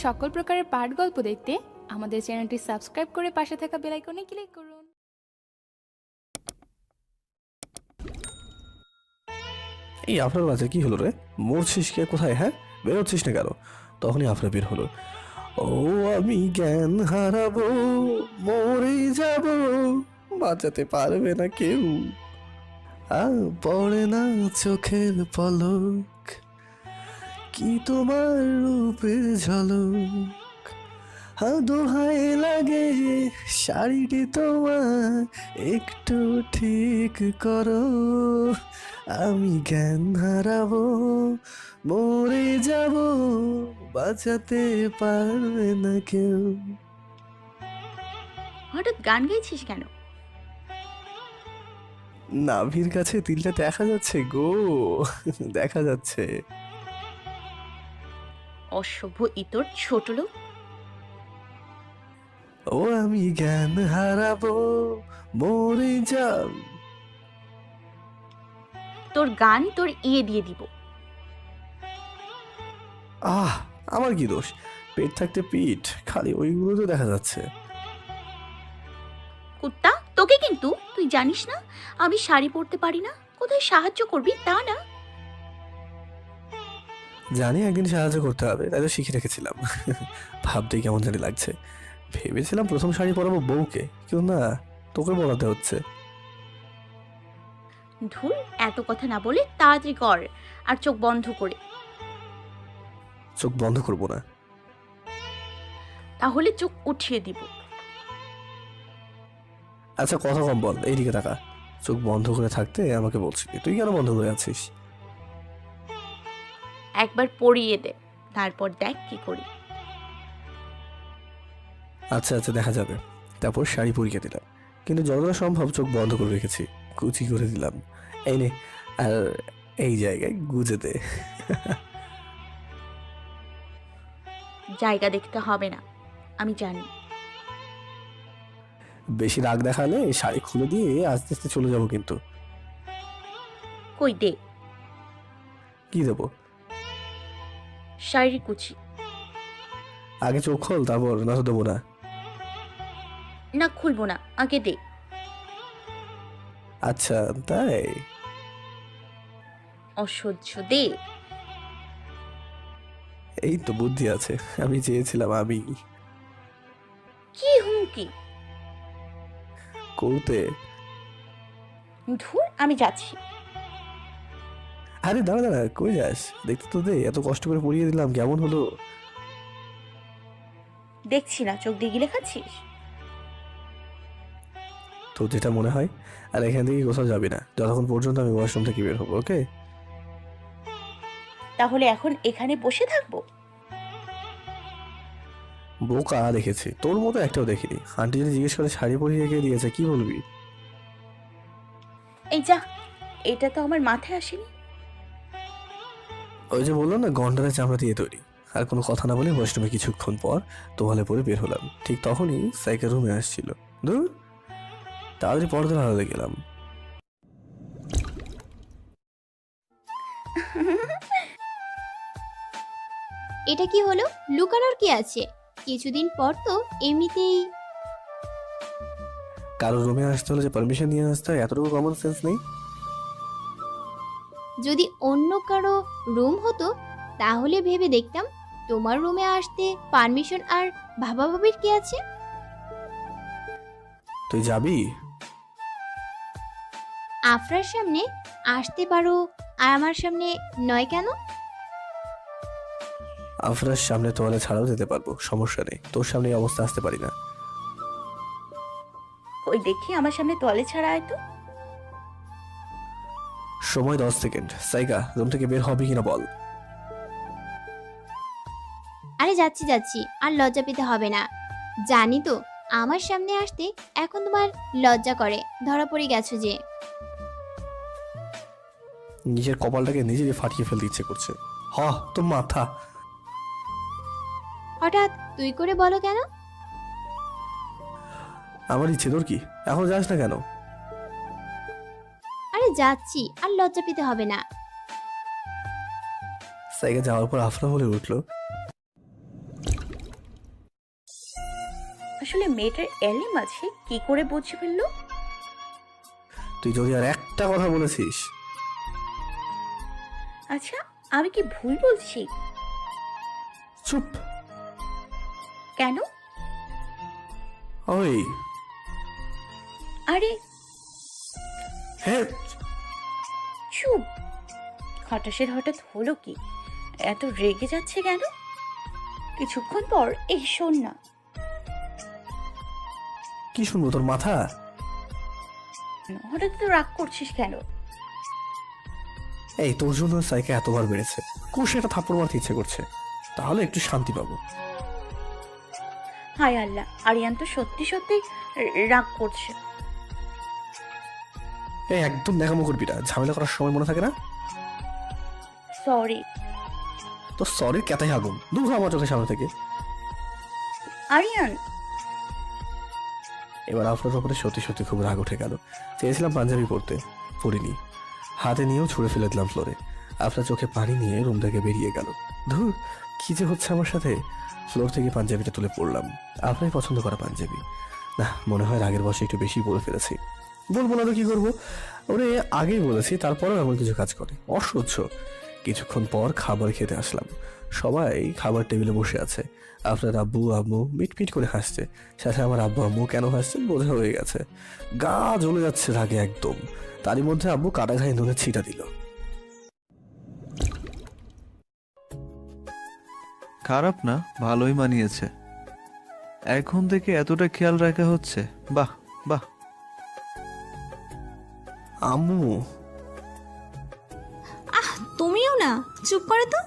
সকল প্রকারের পাঠ গল্প দেখতে আমাদের চ্যানেলটি সাবস্ক্রাইব করে পাশে থাকা বেল আইকনে ক্লিক করুন। এই আফরার বাজে কি হলো রে? মরছিস কে? কোথায়? হ্যাঁ, বেরোচ্ছিস না কেন? তখনই আফরা বের হলো। ও আমি জ্ঞান হারাবো, মরে যাব, বাঁচাতে পারবে না কেউ। পড়ে না চোখের পলক, কি তোমার রূপের ঝলক। দোহাই লাগে শাড়িটি তোমার, একটু ঠিক করো। আমি জ্ঞান হারাবো, মরে যাব, বাঁচাতে পারবে না কেউ। হঠাৎ গান গাইছিস কেন? নাভির কাছে তিলটা দেখা যাচ্ছে গো, দেখা যাচ্ছে। অসভ্য ইতর ছোট লোক। ও আমি জ্ঞান হারাবো, মরে যাব। তোর গান তোর ইয়ে দিয়ে দিব। আমার কি দোষ? পেট থাকতে পিঠ, খালি ওইগুলো তো দেখা যাচ্ছে। কুত্তা, তোকে কিন্তু তুই জানিস না আমি শাড়ি পরতে পারি না। কোথায় সাহায্য করবি তা না। জানি একদিন সাহায্য করতে হবে, তাই তো শিখে রেখেছিলাম। ভাবতেই কেমন জানি লাগছে। ভেবেছিলাম প্রথম শাড়ি পরাবো বউকে, কিন্তু না, তোকে পরাতে হচ্ছে। ধুর, এত কথা না বলে তাড়াতাড়ি কর, আর চোখ বন্ধ করে। চোখ বন্ধ করবো না। তাহলে চোখ উঠিয়ে দিব। আচ্ছা কথা কম বল, এইদিকে তাকা। চোখ বন্ধ করে থাকতে আমাকে বলছিলি, তুই কেন বন্ধ করে আছিস? একবার পরিয়ে দে, তারপর দেখ কি করি। আচ্ছা আচ্ছা, দেখা যাবে। তারপর শাড়ি পরিয়ে দিলাম, কিন্তু যতটা সম্ভব চোখ বন্ধ করে রেখেছি। কুচি করে দিলাম। এই নে, আর এই জায়গায় গুজে দে। জায়গা দেখতে হবে না, আমি জানি। বেশি রাগ দেখালে শাড়ি খুলে দিয়ে আস্তে আস্তে চলে যাবো কিন্তু। কই দে। কি দেবো? শাড়ির কুচি। আগে চোখ খোল, তারপর না তো দেবো না। না, খুলবো না, আগে দে। আচ্ছা তাই? অসহ্য, দে। এই তো বুদ্ধি আছে, আমি চেয়েছিলাম আমি কি হুমকি? করতে। ধুর, আমি যাচ্ছি। আরে দাঁড়া দাঁড়া, কই যাস? দেখতে তো দে, এত কষ্ট করে পড়িয়ে দিলাম, কেমন হলো? দেখছি না, চোখ দিয়ে গিলে খাচ্ছিস। তো যেটা মনে হয়। আর এখান থেকে কোথাও যাবি না যতক্ষণ পর্যন্ত আমি ওয়াশরুম থেকে বের হবো, ওকে? তাহলে এখন এখানে বসে থাকবো? বোকা দেখেছি, তোর মতো একটাও দেখিনি। আন্টি যদি জিজ্ঞেস করে শাড়ি পরিয়ে কে দিয়েছে, কি বলবি? এই যা, এটা তো আমার মাথায় আসেনি। ওই যে বললাম না, গন্ডারের চামড়া দিয়ে তৈরি। আর কোনো কথা না বলে ওয়াশরুমে কিছুক্ষণ পর তোয়ালে পরে বের হলাম। ঠিক তখনই সাইকেল রুমে আসছিল। ধুর, তাড়াতাড়ি পর্দার আড়ালে গেলাম। এটা কি হলো? লুকানোর কি আছে? কিছুদিন পর তো এমনিতেই। কারো রুমে আসতে হলে যে পারমিশন নিয়ে আসতে হয়, এতটুকু কমন সেন্স নেই? যদি অন্য কারো রুম হতো তাহলে ভেবে দেখতাম। তোমার রুমে আসতে পারমিশন আর ভাবাভাবির কি আছে? তুই যাবি? আফরার সামনে আসতে পারো, আর আমার সামনে নয় কেন? আফরার সামনে তোয়ালে ছাড়াও যেতে পারবো, সমস্যা নেই। তোর সামনে এই অবস্থা আসতে পারি না। কই দেখি, আমার সামনে তোয়ালে ছাড়া আয় তো। সময় 10 সেকেন্ড। সাইকা, রুম থেকে বের হবি কিনা বল। আরে যাচ্ছি যাচ্ছি, আর লজ্জা পেতে হবে না। জানি তো আমার সামনে আসতে এখন তোমার লজ্জা করে। ধরা পড়ে গেছো যে। নিজের কপালটাকে নিজেই ফাটিয়ে ফেলতে ইচ্ছে করছে। তো মাথা। হঠাৎ তুই করে বলো কেন? আমার ইচ্ছে, তোর কি? এখন যাস না কেন? আরে যাচ্ছি, আর লজ্জা পেতে হবে না। সাইকা যাওয়ার পর আফরা বলে উঠলো, মেয়েটার এলিম আছে কি করে বুঝে ফেললো? তুই যদি আর একটা কথা বলেছিস। আচ্ছা, আমি কি ভুল বলছি? চুপ। কেন? ওই আরে হ্যাঁ, চুপ। হঠাৎ হঠাৎ হলো কি? এত রেগে যাচ্ছে কেন? কিছুক্ষণ পর এই শোন না। কি শুনবো তোর মাথা? হঠাৎ তো রাগ করছিস কেন? এই তোর জন্য সাইকে এতবার বেড়েছে, কষে একটা থাপ্পড় মারতে ইচ্ছে করছে, তাহলে একটু শান্তি পাবো। হায় আল্লাহ, আরিয়ান তো সত্যি সত্যি রাগ করছে। এই একদম দেখামো করবি না, ঝামেলা করার সময় মনে থাকে না? সরি। তো সরি কেতাই আগুন দূর হ আমার চোখের সামনে থেকে। আরিয়ান। এবার আফরার উপরে সত্যি সত্যি খুব রাগ উঠে গেল। চেয়েছিলাম পাঞ্জাবি পরতে, পরিনি। হাতে নিয়েও ছুঁড়ে ফেলে দিলাম ফ্লোরে। আফরা চোখে পানি নিয়ে রুম থেকে বেরিয়ে গেল। ধুর, কি যে হচ্ছে আমার সাথে। ফ্লোর থেকে পাঞ্জাবিটা তুলে পড়লাম। আফরাই পছন্দ করা পাঞ্জাবি। না, মনে হয় রাগের বসে একটু বেশি বলে ফেলেছি। বলবো না তো কি করবো, ওরে আগেই বলেছি, তারপরেও এমন কিছু কাজ করে, অসহ্য। কিছুক্ষণ পর খাবার খেতে আসলাম। সবাই খাবার টেবিলে বসে আছে। আপনার আব্বু আম্মু মিটমিট করে হাসছে। সাথে আমার আব্বু আম্মু কেন হাসছেন বোঝা হয়ে গেছে। গা জ্বলে যাচ্ছে রাগে একদম। তারই মধ্যে আব্বু কাটা ঘায়ে নুনের ছিটা দিল। খারাপ না, ভালোই মানিয়েছে। এখন থেকে এতটা খেয়াল রাখা হচ্ছে, বাহ বাহ। আম্মু, তুমিও না, চুপ করে তো।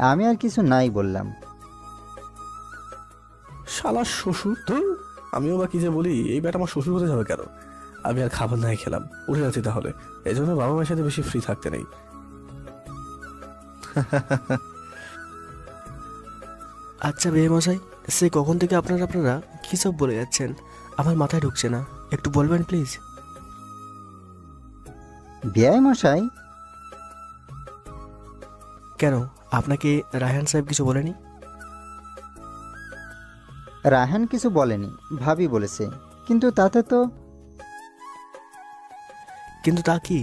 আমি আর কিছু নাই বললাম। শালা শ্বশুর, ধুর। আমিও বা কি যে বলি, এই ব্যাটা আমার শ্বশুর হতে যাবে কেন? আমি আর খাবার নাই খেলাম, উঠে যাচ্ছি তাহলে। এই জন্য বাবা মায়ের সাথে বেশি ফ্রি থাকতে নেই। আচ্ছা বিয়ে মশাই, সে কখন থেকে আপনারা কী সব বলে যাচ্ছেন? আমার মাথায় ঢুকছে না, একটু বলবেন প্লিজ। বিয়াই মশাই? কেন, আপনাকে রায়হান সাহেব কিছু বলেনি? রায়হান কিছু বলেনি, ভাবি বলেছে। কিন্তু তাতে তো। কিন্তু তা কি?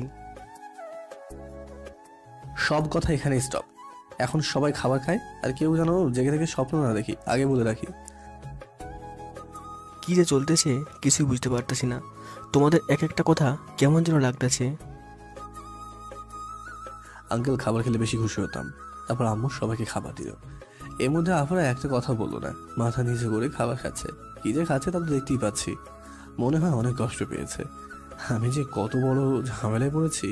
সব কথা এখানে স্টপ। এখন সবাই খাবার খায়, আর কেউ যেন জেগে থেকে স্বপ্ন না দেখি, আগে বলে রাখি। কি যে চলতেছে কিছুই বুঝতে পারতেছি না। তোমাদের এক একটা কথা কেমন যেন লাগতেছে। আঙ্কেল খাবার খেলে বেশি খুশি হতাম। তারপর আম্মু সবাইকে খাবার দিল। এর মধ্যে আফরা একটা কথা বললো না, মাথা নিচে করে খাবার খাচ্ছে। কি যে খাচ্ছে তা তো দেখতেই পাচ্ছি। মনে হয় অনেক কষ্ট পেয়েছে। আমি যে কত বড় ঝামেলায় পড়েছি,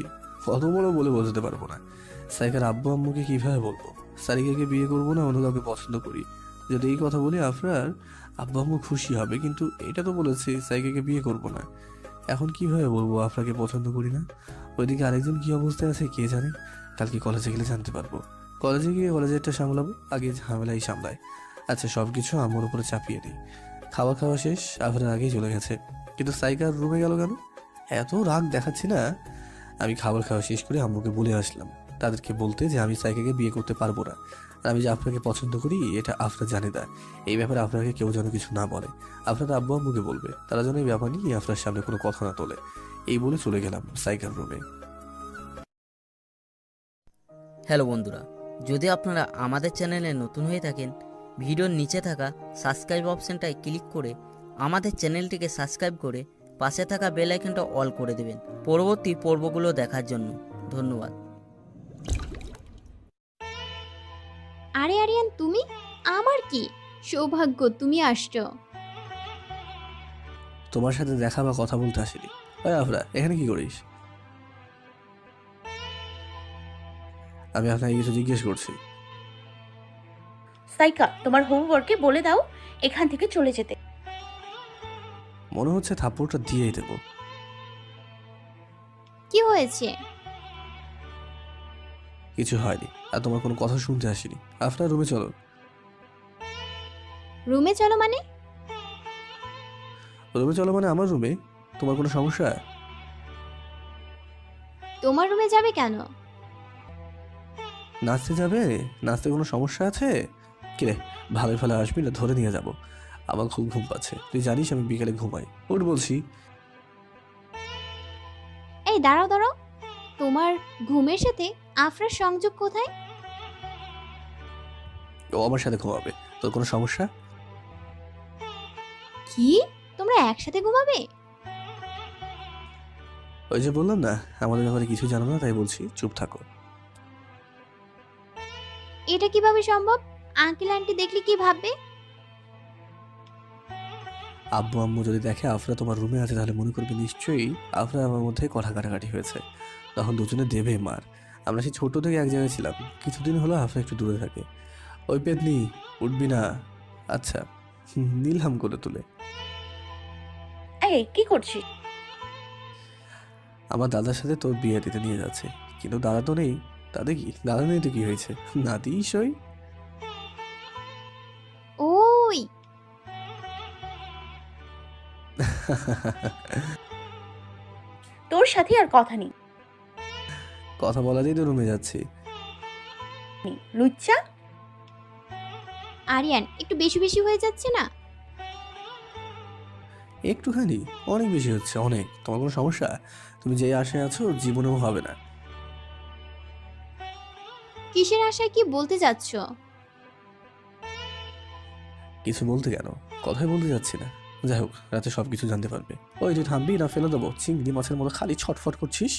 কত বড় বলে বোঝাতে পারবো না। সাইকার আব্বু আম্মুকে কিভাবে বলবো সারিকাকে বিয়ে করবো না, অন্য কাউকে পছন্দ করি? যদি এই কথা বলি আফরার আব্বু আম্মু খুশি হবে, কিন্তু এটা তো বলেছি সাইকাকে বিয়ে করবো না। এখন কিভাবে বলবো আফরাকে পছন্দ করি না? ওইদিকে আরেকজন কি অবস্থায় আছে কে জানে। কালকে কলেজে গেলে জানতে পারবো। কলেজে গিয়ে কলেজেরটা সামলাবো, আগে ঝামেলাই সামলায়। আচ্ছা, সবকিছু আম্মুর উপরে চাপিয়ে দিই। খাওয়া খাওয়া শেষ, আফরার আগেই চলে গেছে। কিন্তু সাইকার রুমে গেল কেন? এত রাগ দেখাচ্ছি না। আমি খাবার খাওয়া শেষ করে আম্মুকে বলে আসলাম তাদেরকে বলতে যে আমি সাইকাকে বিয়ে করতে পারবো না। আর আমি যে আপনাকে পছন্দ করি এটা আফরা জানে না। এই ব্যাপারে আপনাকে কেউ যেন কিছু না বলে। আপনার আব্বু আম্মুকে বলবে, তারা যেন এই ব্যাপার নিয়ে আপনার সামনে কোনো কথা না তোলে। এই বলে চলে গেলাম সাইকার রুমে। হ্যালো বন্ধুরা, যদি আপনারা আমাদের চ্যানেলে নতুন হয়ে থাকেন, ভিডিওর নিচে থাকা সাবস্ক্রাইব অপশানটায় ক্লিক করে আমাদের চ্যানেলটিকে সাবস্ক্রাইব করে পাশে থাকা বেল আইকনটা অল করে দেবেন পরবর্তী পর্বগুলো দেখার জন্য। ধন্যবাদ। আরে আরিয়ান, তুমি? আমার কি সৌভাগ্য তুমি আসছো। তোমার সাথে দেখা বা কথা বলতে আসিনি। ওই আফরা, এখানে কি করিস? আমি আপনাকে কিছু জিজ্ঞেস করছি। সাইকা, তোমার হোমওয়ার্কে বলে দাও এখান থেকে চলে যেতে। মনে হচ্ছে থাপ্পড়টা দিয়েই দেবো। কি হয়েছে? কিছু হয়নি, আর তোমার কোনো কথা শুনতে আসিনি। আপনার রুমে চলো। রুমে চলো মানে? রুমে চলো মানে আমার রুমে। তোমার কোনো সমস্যা? তোমার রুমে যাবে কেন? নাচতে যাবে? নাচতে কোনো সমস্যা আছে? কিরে, ভালোই ভালো আসবি না ধরে নিয়ে যাব? আমার খুব ঘুম পাচ্ছে, তুই জানিস আমি বিকেলে ঘুমাই। ওঠ বলছি। এই দাঁড়াও দাঁড়াও, তোমার ঘুমের সাথে আফরার সংযোগ কোথায়? ও আমার সাথে ঘুমাবে, তোর কোনো সমস্যা? কি, তোমরা একসাথে ঘুমাবে? ওই যে বললাম না, আমাদের ব্যাপারে কিছু জানো না, তাই বলছি চুপ থাকো। এটা কিভাবে সম্ভব? আঙ্কেল আন্টি দেখলে কি ভাববে? আব্বু আম্মু যদি দেখে আফরা তোমার রুমে আছে, তাহলে মনে করবে নিশ্চয়ই আফরা আমার মধ্যে কথা কাটাকাটি হয়েছে, তখন দুজনে দেবে মার। আমরা সেই ছোট থেকে এক জায়গায় ছিলাম, কিছুদিন হলো আফরা একটু দূরে থাকে। ওই পেতনি, উঠবি না? আচ্ছা, নিলাম করে তুলে। এই কি করছিস? আমার দাদার সাথে তোর বিয়ে দিতে নিয়ে যাচ্ছে, কিন্তু দাদা তো নেই। দাদা কি, দাদা নেই তো কি হয়েছে, নাতি সই। ওই তোর সাথে আর কথা নেই। কথা বলাতেই তো রুমে যাচ্ছি। লুচ্চা। আরিয়ান, একটু বেশি বেশি হয়ে যাচ্ছে না? একটুখানি, অনেক বেশি হচ্ছে, অনেক। তোমার কোনো সমস্যা? তুমি যে আশায় আছো জীবনেও হবে না। কিসের আশায় কি বলতে যাচ্ছ? কিছু বলতে কেন, কথাই বলতে যাচ্ছি না। যাই হোক, রাতে সবকিছু জানতে পারবে। ওই তুই থামবি না ফেলে দেবো? চিংড়ি মাছের মতো খালি ছটফট করছিস।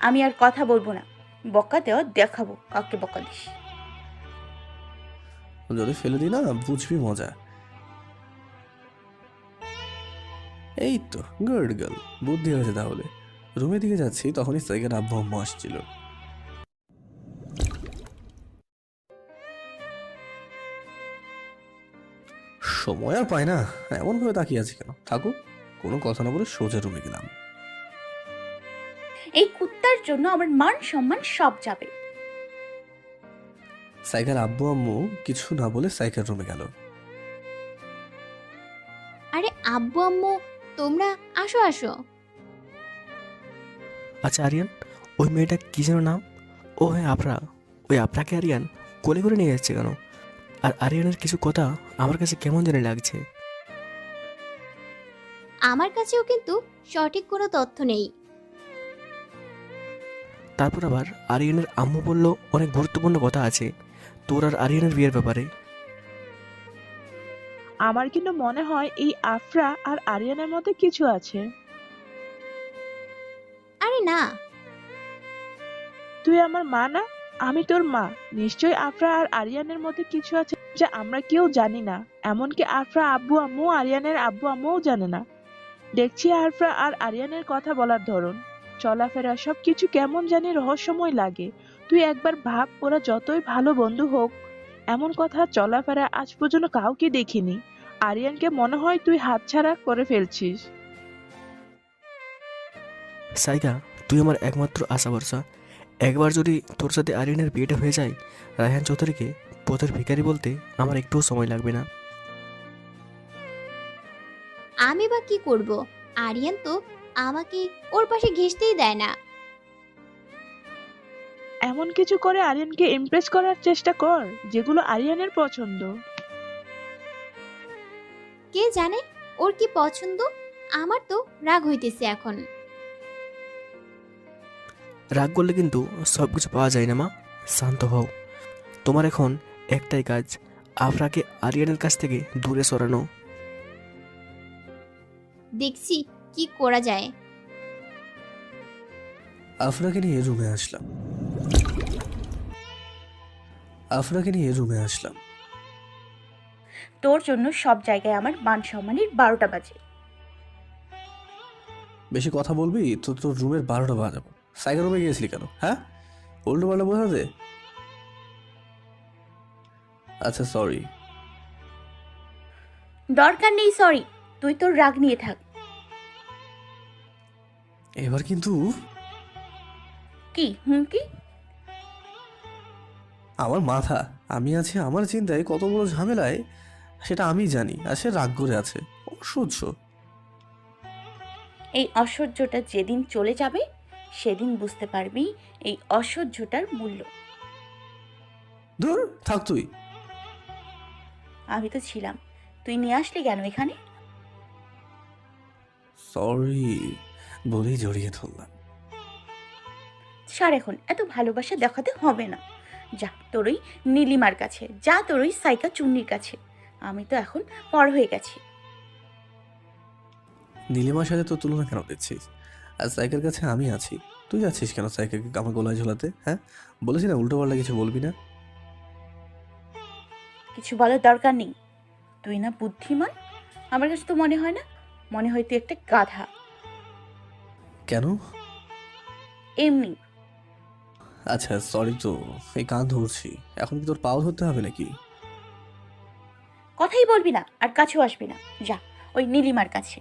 আমি আর কথা বলবো না, বকা দেওয়া দেখাবো কাকে বকা দিস। যদি ফেলে দিই না, বুঝবি মজা। এই তো গুড গার্ল, বুদ্ধি হয়েছে তাহলে। রুমের দিকে যাচ্ছি, তখনই সাইকেল আব্বু আম্মু আসছিল। সময় আর পায় না, এমন ভাবে তাকিয়ে আছে কেন? থাকুক, কোনো কথা না বলে সোজা রুমে গেলাম। এই কুত্তার জন্য আমার মান সম্মান সব যাবে। সাইকেল আব্বু আম্মু কিছু না বলে সাইকেল রুমে গেল। আরে আব্বু আম্মু, তোমরা আসো আসো। আচ্ছা আরিয়ান, ওই মেয়েটা কি যেন নাম? ও হ্যাঁ আফরা। ওই আফরাকে আরিয়ান কোলে করে নিয়ে যাচ্ছে কেন? আর আরিয়ানের কিছু কথা আমার কাছে কেমন জানি লাগছে। আমার কাছেও কিন্তু সঠিক কোনো তথ্য নেই। তারপর আবার আরিয়ানের আম্মু বলল অনেক গুরুত্বপূর্ণ কথা আছে তোর আর আরিয়ানের বিয়ের ব্যাপারে। আমার কিন্তু মনে হয় এই আফরা আর আরিয়ানের মধ্যে কিছু আছে। আরে না, তুই আমার মা না, আমি তোর মা। নিশ্চয়ই আফরা আর আরিয়ানের মধ্যে কিছু আছে যা আমরা কেউ জানি না। এমনকি আফরা আব্বু আম্মু আরিয়ানের আব্বু আম্মুও জানে না। দেখছি আফরা আর আরিয়ানের কথা বলার ধরন, চলাফেরা সবকিছু কেমন জানি রহস্যময় লাগে। তুই একবার ভাব, ওরা যতই ভালো বন্ধু হোক, এমন কথা চলাফেরা আজ পর্যন্ত কাউকে দেখিনি। আরিয়ানকে মনে হয় তুই হাতছাড়া করে ফেলছিস। সাইগা, তুই আমার একমাত্র আশা ভরসা। একবার যদি তোর সাথে আরিয়ানের বিয়েটা হয়ে যায়, রায়হান চৌধুরীকে পথের ভিখারি বলতে আমার একটুও সময় লাগবে না। আমি বা কি করব? আরিয়ান তো আমাকে ওর পাশে ঘেঁষতেই দেয় না। এমন কিছু করে আরিয়ানকে ইমপ্রেস করার চেষ্টা কর যেগুলো আরিয়ানের পছন্দ। কে জানে ওর কি পছন্দ? আমার তো রাগ হইতেছে এখন। রাগ করলে কিন্তু সব কিছু পাওয়া যায় না মা, শান্ত হও। তোমার এখন একটাই কাজ, আফরাকে আরিয়ানের কাছ থেকে দূরে সরানো। দেখছি কি করা যায়। আফরাকে নিয়ে রুমে আসলাম। তোর জন্য সব জায়গায় আমার মান সম্মানের 12টা বাজে। বেশি কথা বলবি তো তোর রুমের 12টা বাজাবো। সাইকেল রুমে গিয়েছিলি কেন, হ্যাঁ? উল্টো পাল্টা বোঝাতে। আচ্ছা সরি। দরকার নেই সরি, তুই তোর রাগ নিয়ে থাক। এবার কিন্তু কি হুমকি? আমার মাথা, আমি আছি আমার চিন্তায়, কত বড় ঝামেলায় সেটা আমি জানি, আর সে রাগ করে আছে। অসহ্য। এই অসহ্যটা যেদিন চলে যাবে সেদিন বুঝতে পারবি এই অসহ্যটার মূল্য। ধুর, থাক তুই। আমি তো ছিলাম, তুই নিয়ে আসলি কেন এখানে? সরি বলেই জড়িয়ে ধরলাম। ছাড়, এখন এত ভালোবাসা দেখাতে হবে না। যা তোর ওই নীলিমার কাছে, যা তোর ওই সাইকা চুন্নির কাছে। আমি তো এখন বড় হয়ে গেছি। নীলিমার সাথে তোর তুলনা কেন দিচ্ছিস? আর সাইকের কাছে আমি আছি, তুই যাচ্ছিস কেন সাইকেলকে আমার গলায় ঝোলাতে? হ্যাঁ, বলেছি না উল্টো পাল্টা কিছু বলবি না। কিছু বলার দরকার নেই। তুই না বুদ্ধিমান, আমার কাছে তো মনে হয় না। মনে হয় তুই একটা গাধা। কেন? এমনি। আচ্ছা সরি, তো এই কান ধরছি, এখন কি তোর পাও ধরতে হবে নাকি? কথাই বলবি না আর কাছেও আসবি না। যা ওই নীলিমার কাছে।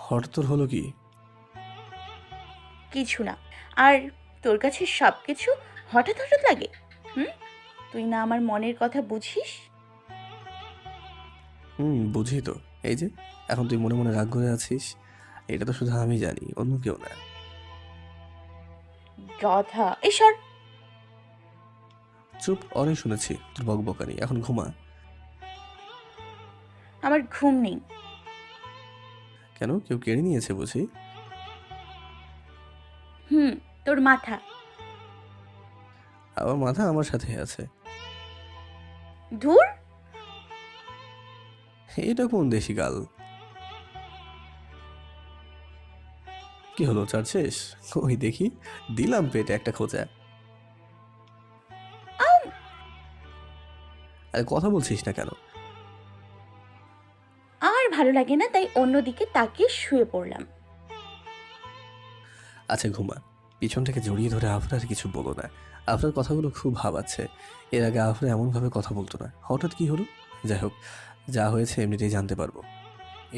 হঠাৎ তোর হলো কি? কিছু না। আর তোর কাছে সব কিছু হঠাৎ হঠাৎ লাগে। হুম, তুই না আমার মনের কথা বুঝিস। বুঝি তো। এই যে এখন তুই মনে মনে রাগ করে আছিস, এটা তো শুধু আমি জানি, অন্য কেউ না। গাধা, এসর। চুপ, অনেক শুনেছি তোর বকবকানি, এখন ঘুমা। আমার ঘুম নেই। কেন, কেউ কেড়ে নিয়েছে বুঝি? তোর মাথা। আমার মাথা আমার সাথে আছে। ধুর। এটা কোন দেশি গাল? কি হলো, চার শেষ? ওই দেখি, দিলাম পেটে একটা খোঁচা। আরে কথা বলছিস না কেন? আর ভালো লাগে না, তাই অন্যদিকে তাকিয়ে শুয়ে পড়লাম। আচ্ছা ঘুমা। পিছন থেকে জড়িয়ে ধরে আফরার কিছু বলো না। আফরার কথাগুলো খুব ভাবাচ্ছে। এর আগে আফরা এমনভাবে কথা বলতো না, হঠাৎ কি হলো? যাই হোক, যা হয়েছে এমনিতেই জানতে পারবো।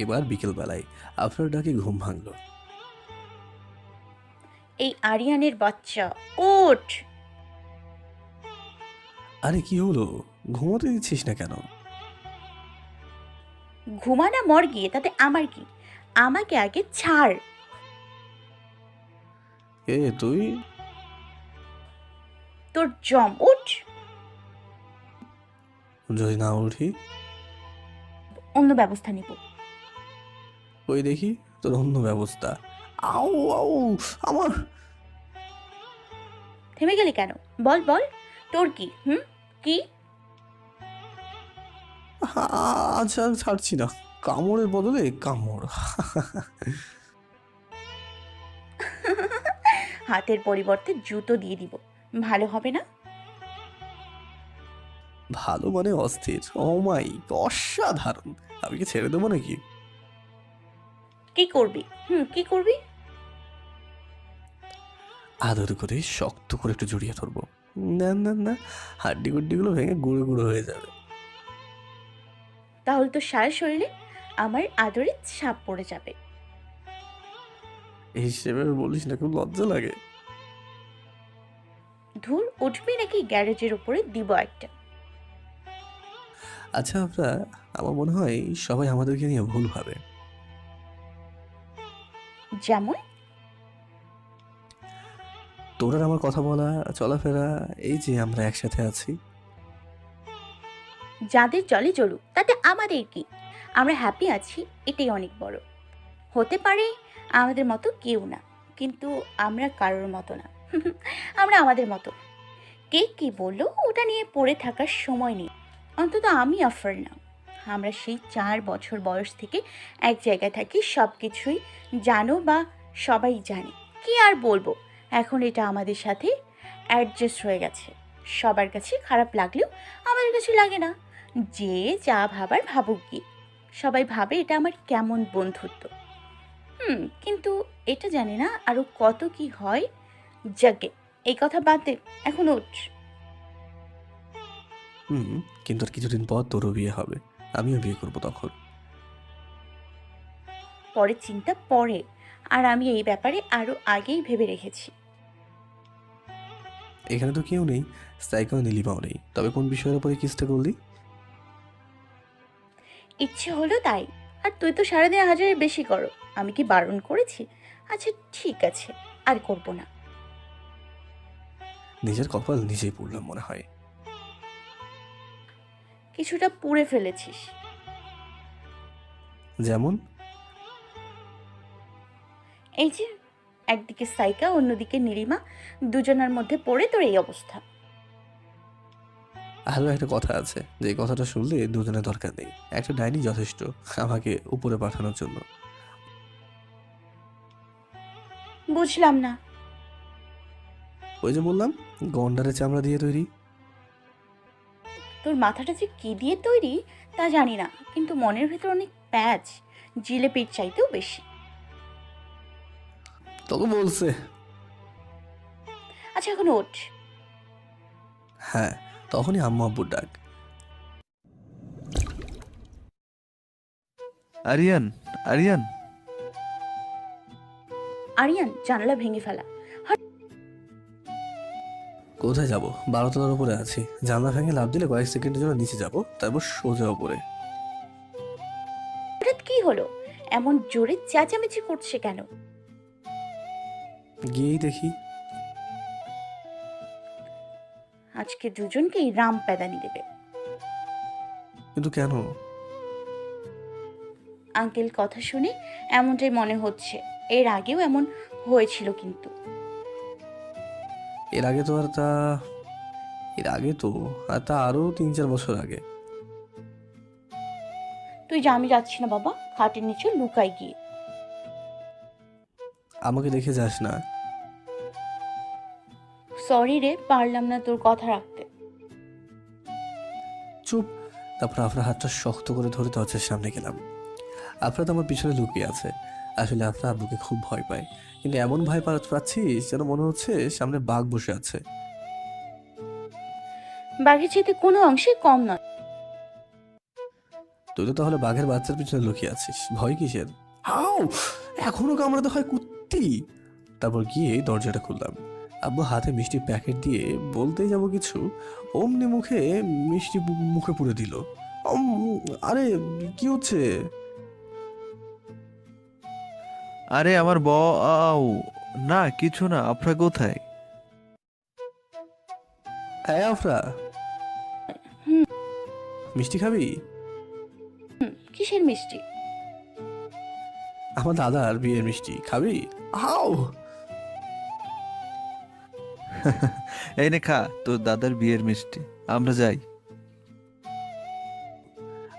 এবার বিকেলবেলায় আফরার ডাকে ঘুম ভাঙলো। এই আরিয়ানের বাচ্চা, ওঠ। আরে কি হলো, ঘুমোতে দিচ্ছিস না কেন? ঘুমানা মর গিয়ে, তাতে আমার কি? আমাকে আগে ছাড়। এ তুই? তোর জম, উঠ। যদি না উঠি? অন্য ব্যবস্থা নিব। ওই দেখি তোর অন্য ব্যবস্থা। আউ আউ, আমার। থেমে গেলি কেন? বল বল, তোর কি? কি? আচ্ছা ছাড়ছি না, কামড়ের বদলে কামড়। হাতের পরিবর্তে জুতো দিয়ে দিব, ভালো হবে না? ভালো মানে অস্থির। ও মাই, অসাধারণ। আমি কি ছেড়ে দেবো নাকি? কি করবি? কি করবি? আদর করে শক্ত করে একটু জড়িয়ে ধরবো। না না না, হাড্ডি গুড্ডিগুলো ভেঙে গুঁড়ো গুঁড়ো হয়ে যাবে। তাহলে তো সারা শরীরে আমার আদরে ছাপ পড়ে যাবে। এই হিসেবে বলিস না, খুব লজ্জা লাগে। ধুর, উঠবি নাকি গ্যারেজের উপরে দিব একটা। আচ্ছা আমরা, আমার মনে হয় সবাই আমাদেরকে নিয়ে ভুল ভাবে। যেমন? তোর আর আমার কথা বলা, চলাফেরা, এই যে আমরা একসাথে আছি। যাদের চলে চলুক, তাতে আমাদের কি? আমরা হ্যাপি আছি, এটাই অনেক বড়। হতে পারে আমাদের মতো কেউ না, কিন্তু আমরা কারোর মতো না। আমরা আমাদের মতো। কে কি বললো ওটা নিয়ে পড়ে থাকার সময় নেই। অন্তত আমি আফার না। আমরা সেই 4 বছর বয়স থেকে এক জায়গায় থাকি, সব কিছুই জানো বা সবাই জানে। কি আর বলবো, এখন এটা আমাদের সাথে অ্যাডজাস্ট হয়ে গেছে। সবার কাছে খারাপ লাগলেও আমাদের কাছে লাগে না। যে যা ভাবার ভাবুক গিয়ে। সবাই ভাবে এটা আমার কেমন বন্ধুত্ব। কিন্তু এটা জানি না আরো কত কি হয়। যাকে এই কথা বাদ দে, এখন ওঠ। কিন্তু আর কিছুদিন পর তোরও বিয়ে হবে, আমিও বিয়ে করবো তখন। পরে চিন্তা পরে, আর আমি এই ব্যাপারে আরো আগেই ভেবে রেখেছি। এখানে তো কেউ নেই, সাইকেল নীলিমাও নেই, তবে কোন বিষয়ের উপরে কিসটা করলি? ইচ্ছে হলো তাই। আর তুই তো সারাদিন হাজারের বেশি করো, আমি কি বারণ করেছি? আচ্ছা ঠিক আছে, আর করব না। নিজের কপাল নিজেই পুড়লাম মনে হয়। কিছুটা পুড়ে ফেলেছিস। যেমন? এই যে একদিকে সাইকা অন্যদিকে নীলিমা, দুজনের মধ্যে পড়ে তোর এই অবস্থা। আরও একটা কথা আছে, যে কথাটা শুনলে দুজনের দরকার নেই, একটা ডাইনি যথেষ্ট আমাকে উপরে পাঠানোর জন্য। বুঝলাম না। ওই যে বললাম, গন্ডারের চামড়া দিয়ে তৈরি। তোর মাথাটা যে কি দিয়ে তৈরি তা জানি না, কিন্তু মনের ভেতর অনেক প্যাচ, জিলেপির চাইতেও বেশি। তোকে বলছে। আচ্ছা এখন ওঠ। হ্যাঁ, তখনই আম্মু আব্বুর ডাক। আরিয়ান, আরিয়ান। আরিয়ান, জানালা ভেঙে ফেলা। কোথায় যাব? 12 তলার উপরে আছি। জানলা ভেঙে লাফ দিলে কয়েক সেকেন্ডের জন্য নিচে যাব, তারপর সোজা উপরে। হঠাৎ কি হলো? এমন জোরে চেঁচামেচি করছে কেন? গিয়েই দেখি। আজকে দুজনকেই রাম প্যাদানি দেবে। কিন্তু কেন? আঙ্কেল কথা শুনে এমনটাই মনে হচ্ছে। এর আগেও এমন হয়েছিল কিন্তু। এর আগে তো আর তা এর আগে তো আর তা আরো 3-4 বছর আগে। তুই যা, আমি যাচ্ছি না বাবা, খাটের নিচে লুকাই গিয়ে। আমাকে দেখে যাস না। সরি রে, পারলাম না তোর কথা রাখতে। চুপ। তারপর আপনার হাতটা শক্ত করে ধরে দরজার সামনে গেলাম। আপনার তো আমার পিছনে লুকিয়ে আছে। আসলে আপনার আব্বুকে খুব ভয় পায়, কিন্তু এমন ভয় পাচ্ছি যেন মনে হচ্ছে সামনে বাঘ বসে আছে। বাঘের চাইতে কোনো অংশে কম নয়। তুই তো তাহলে বাঘের বাচ্চার পিছনে লুকিয়ে আছিস, ভয় কিসের? হাউ, এখনো কামড়াতে হয় কুত্তি। তারপর গিয়ে দরজাটা খুললাম। আব্বু হাতে মিষ্টি প্যাকেট দিয়ে বলতেই যাব কিছু, অমনি মিষ্টি মুখে পুরে দিল। আরে কি হচ্ছে? আরে আমার বউ। না কিছু না, আপনার কোথায়? হ্যাঁ আফরা, হুম। মিষ্টি খাবি? কিসের মিষ্টি? আমার দাদার বিয়ের মিষ্টি খাবি? হাউ। এই নে খা তোর দাদার বিয়ের মিষ্টি, আমরা যাই।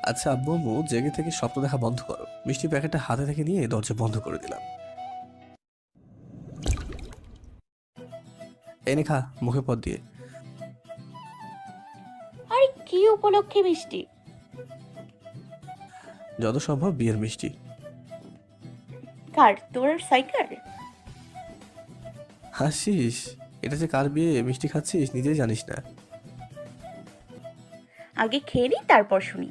আচ্ছা আব্বু আম্মু জেগে থেকে স্বপ্ন দেখা বন্ধ করো। মিষ্টি প্যাকেটটা হাতে থেকে নিয়ে দরজা বন্ধ করে দিলাম। এনে খা মুখে পথ দিয়ে। আরে কি উপলক্ষে মিষ্টি? যত সম্ভব বিয়ের মিষ্টি। কার, তোর আর সাইকার? হাসিস? এটা যে কার বিয়ে মিষ্টি খাচ্ছিস নিজেই জানিস না। আগে খেয়ে নি তারপর শুনি।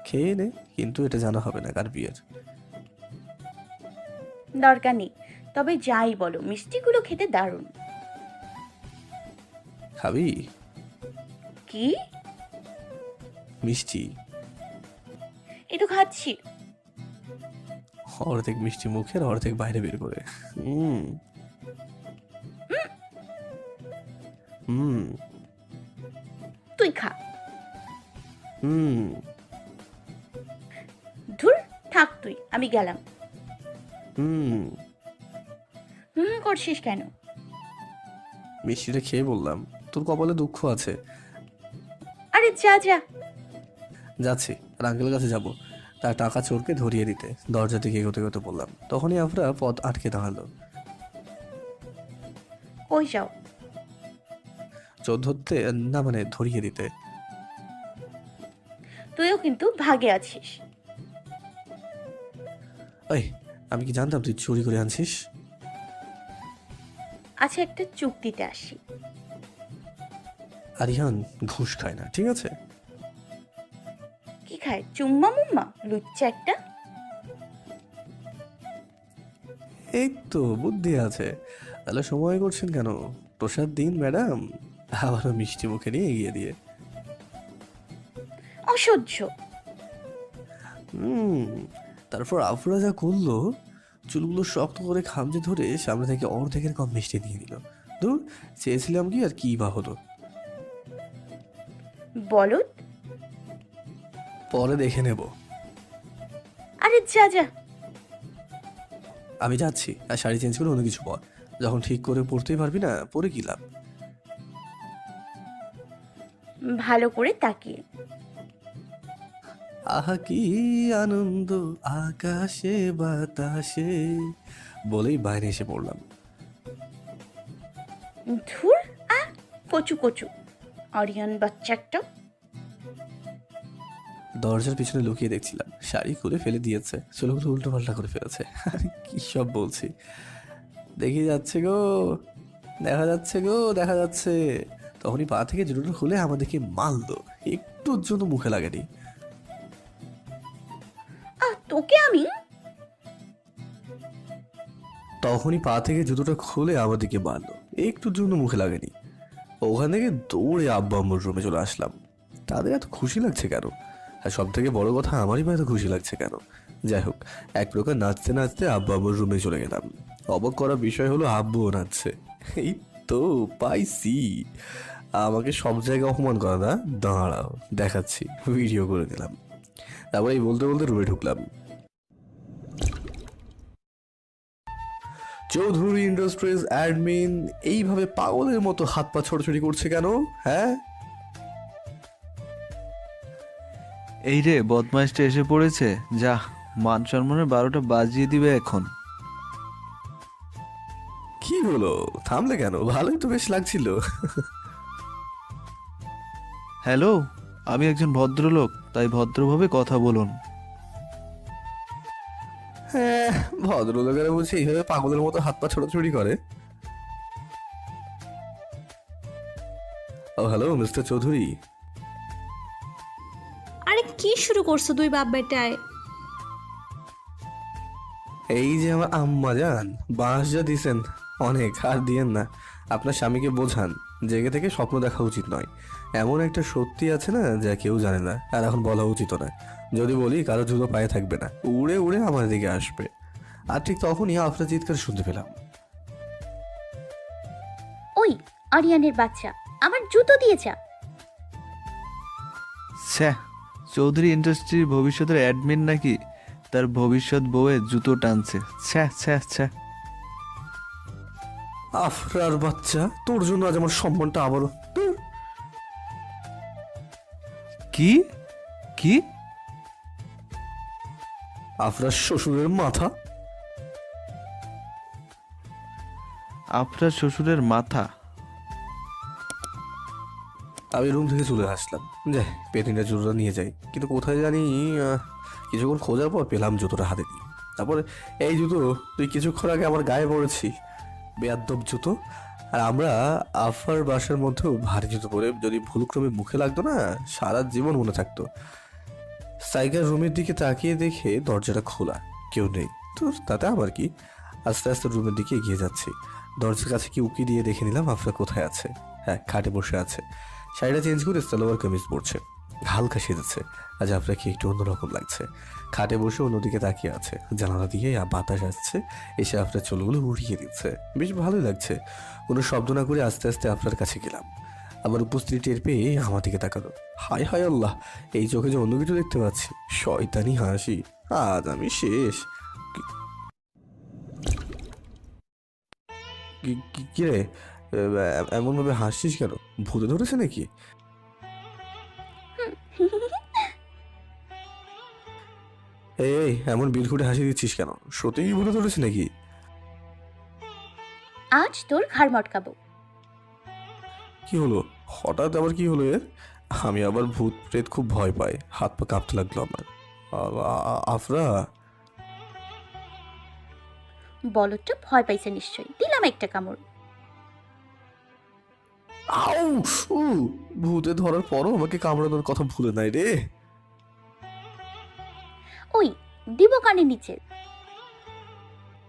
খেয়ে নে, কিন্তু এটা জানা হবে না কার বিয়ের। দরকার নেই, তবে যাই বলো মিষ্টিগুলো খেতে দারুণ। খাবি? কি মিষ্টি? এই তো খাচ্ছি। অর্ধেক মিষ্টি মুখের অর্ধেক বাইরে বের করে। হুম হুম তুই খা। হুম। ধুর, থাক তুই, আমি গেলাম। হুম। করছিস কেন? মিষ্টিটা খেয়ে বললাম, তোর কপালে দুঃখ আছে। আরে যা যা। যাচ্ছি, আঙ্কেলের কাছে যাব, তার টাকা চোরকে ধরিয়ে দিতে। দরজা দিকে এগোতে এগোতে বললাম, তখনই আমরা পথ আটকে দাঁড়ালো। কই যাও? চোর ধরতে না, মানে ধরিয়ে দিতে। তুইও কিন্তু ভাগে আছিস। ওই, আমি কি জানতাম তুই চুরি করে আনছিস? আচ্ছা একটা চুক্তিতে আসি। আরিয়ান ঘুষ খায় না, ঠিক আছে? কি খায়? চুম্মা মুম্মা, লুচ্চা একটা। এই তো বুদ্ধি আছে। তাহলে সময় করছেন কেন? প্রসাদ দিন ম্যাডাম। আবারও মিষ্টি মুখে নিয়ে এগিয়ে দিয়ে। অসহ্য। তারপর আফরা যা করলো, চুলগুলো শক্ত করে খামচে ধরে সামনে থেকে অর্ধেকের কম মিষ্টি দিয়ে দিল। দূর, চেয়েছিলাম কি আর কি বা হলো। বলদ। পরে দেখে নেব। আরে যা যা। আমি যাচ্ছি, আর শাড়ি চেঞ্জ করে অন্য কিছু পর। যখন ঠিক করে পড়তেই পারবি না, পরে কি লাভ? ভালো করে তাকিয়ে। আহা কি আনন্দ আকাশে বাতাসে, বলেই বাইরে এসে পড়লাম। ধুর, কচু কচু আরিয়ান বাচ্চা একটা। দরজার পিছনে লুকিয়ে দেখছিলাম, শাড়ি খুলে ফেলে দিয়েছে, চুলগুলো উল্টো পাল্টা করে ফেলেছে। আরে কি সব বলছি! দেখি যাচ্ছে গো, দেখা যাচ্ছে গো, দেখা যাচ্ছে। তখনই পা থেকে জুতোটা খুলে আমাদেরকে মারলো, একটুর জন্য মুখে লাগেনি। তোকে আমি। তখনই পা থেকে জুতোটা খুলে আমাদেরকে মারলো, একটুর জন্য মুখে লাগেনি। ওখান থেকে দৌড়ে আব্বা আম্মুর রুমে চলে আসলাম। তাদের এত খুশি লাগছে কেন? আর সব থেকে বড় কথা, আমারই বা এত খুশি লাগছে কেন? যাই হোক, এক প্রকার নাচতে নাচতে আব্বা আম্মুর রুমে চলে গেলাম। অবাক করার বিষয় হলো আব্বুও নাচছে। এই তো পাইছি, আমাকে সব জায়গায় অপমান করা না, দাঁড়াও দেখাচ্ছি। ভিডিও করে দিলাম। তারপর এই বলতে বলতে রুমে ঢুকলাম। চৌধুরী ইন্ডাস্ট্রিজ অ্যাডমিন এইভাবে পাগলের মতো হাত পা ছোটাছুটি করছে কেন? হ্যাঁ, এই রে বদমাইশটা এসে পড়েছে, যা মান সম্মানের 12টা বাজিয়ে দিবে এখন। কি হলো, থামলে কেন? ভালোই তো বেশ লাগছিল। হ্যালো, আমি একজন ভদ্রলোক, তাই ভদ্রভাবে কথা বলুন। হ্যাঁ, ভদ্রলোকেরা বলছে এইভাবে পাগলের মতো হাত পা ছোটাছুটি করে। ও হ্যালো মিস্টার চৌধুরী। আরে কি শুরু করছো দুই বাপ বেটায়? এই যে আমার আম্মা যান, বাঁশ যা দিছেন অনেক, আর দিয়েন না। আপনার স্বামীকে বোঝান জেগে থেকে স্বপ্ন দেখা উচিত নয়। এমন একটা সত্যি আছে না, যা কেউ জানে না, আর এখন বলা উচিত না। যদি বলি কারো জুতো পায়ে থাকবে না, উড়ে উড়ে আমার দিকে আসবে। আর ঠিক তখনই আফরা চিৎকার শুনতে পেলাম। ওই আরিয়ানের বাচ্চা, আমার জুতো দিয়ে যা। ছ্যা, চৌধুরী ইন্ডাস্ট্রির ভবিষ্যতের অ্যাডমিন নাকি তার ভবিষ্যৎ বউয়ের জুতো টানছে? ছ্যা ছ্যা ছ্যা। আফরার বাচ্চা, তোর জন্য আজ আমার সম্মানটা আবারও। কি কি? আফরার শ্বশুরের মাথা। আপনার শ্বশুরের মাথা? আমি রুম থেকে চলে আসলাম। যাই, পেটিনের জুতোটা নিয়ে যাই। কিন্তু কোথায় জানি কিছুক্ষণ খোঁজার পর পেলাম জুতোটা হাতে নিয়ে। তারপরে, এই জুতো তুই কিছুক্ষণ আগে আমার গায়ে পড়েছি, বেয়াদ্দব জুতো। আর আমরা আফার বাসার মধ্যেও ভারী জুতো পরে যদি ভুলক্রমে মুখে লাগতো না, সারা জীবন মনে থাকতো। সাইকার রুমের দিকে তাকিয়ে দেখে দরজাটা খোলা, কেউ নেই। তো তাতে আমার কি? আস্তে আস্তে রুমের দিকে এগিয়ে যাচ্ছি। দরজার কাছে কি উকি দিয়ে দেখে নিলাম আফরা কোথায় আছে। হ্যাঁ, খাটে বসে আছে, শাড়িটা চেঞ্জ করে সালোয়ার কামিজ পরছে, হালকা সেজেছে। আজ আপনাকে একটু অন্যরকম লাগছে। খাটে বসে অন্যদিকে তাকিয়ে আছে, জানালা দিয়ে বাতাস আসছে, এসে আপনার চুলগুলো উড়িয়ে দিচ্ছে। বেশ ভালোই লাগছে। কোনো শব্দ না করে আস্তে আস্তে আপনার কাছে গেলাম। আমার উপস্থিতি টের পেয়ে আমার দিকে তাকালো। হায় হায় আল্লাহ, এই চোখে যে অন্য কিছু দেখতে পাচ্ছি। শয়তানি হাসি, আজ আমি শেষ। কি রে, এমনভাবে হাসছিস কেন? ভূতে ধরেছে নাকি? এই এমন বিলকুটে হাসি দিচ্ছিস কেন? সত্যিই ভূতে ধরেছে নাকি? আজ তোর ঘাড় মটকাবো। কি হলো হঠাৎ, আবার কি হলো এর? আমি আবার ভূত প্রেত খুব ভয় পাই, হাত পা কাঁপতে লাগলো আমার। আফরা, বলদটা ভয় পাইছে নিশ্চয়ই, দিলাম একটা কামড়। আউ! উ! ভূতে ধরার পরও আমাকে কামড়ানোর কথা ভুলে নাই রে। ওই দিব কানের নিচে।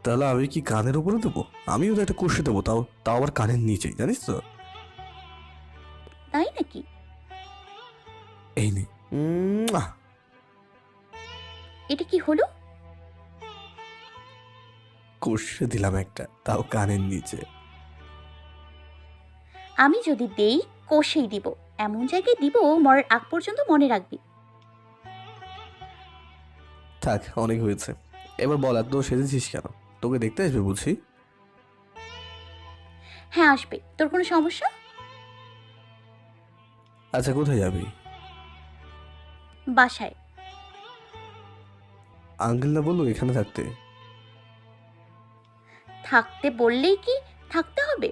তাহলে আমি কি কানের উপরে দেবো? আমিও তো একটা কষে দেবো, তাও তাও আবার কানের নিচেই, জানিস তো? তাই নাকি? এই নে। এটা কি হলো? কষে দিলাম একটা, তাও কানের নিচে। আমি যদি দেই কষেই দিব, এমন জায়গায় দিব মরার আগ পর্যন্ত মনে রাখবি। থাক, অনেক হয়েছে। এবার বল, এত সেজেছিস কেন? তোকে দেখতে আসবে বুঝি? হ্যাঁ আসবে, তোর কোনো সমস্যা? আচ্ছা, কোথায় যাবি? বাসায়। আঙ্কেল না বললো এখানে থাকতে? থাকতে বললেই কি থাকতে হবে?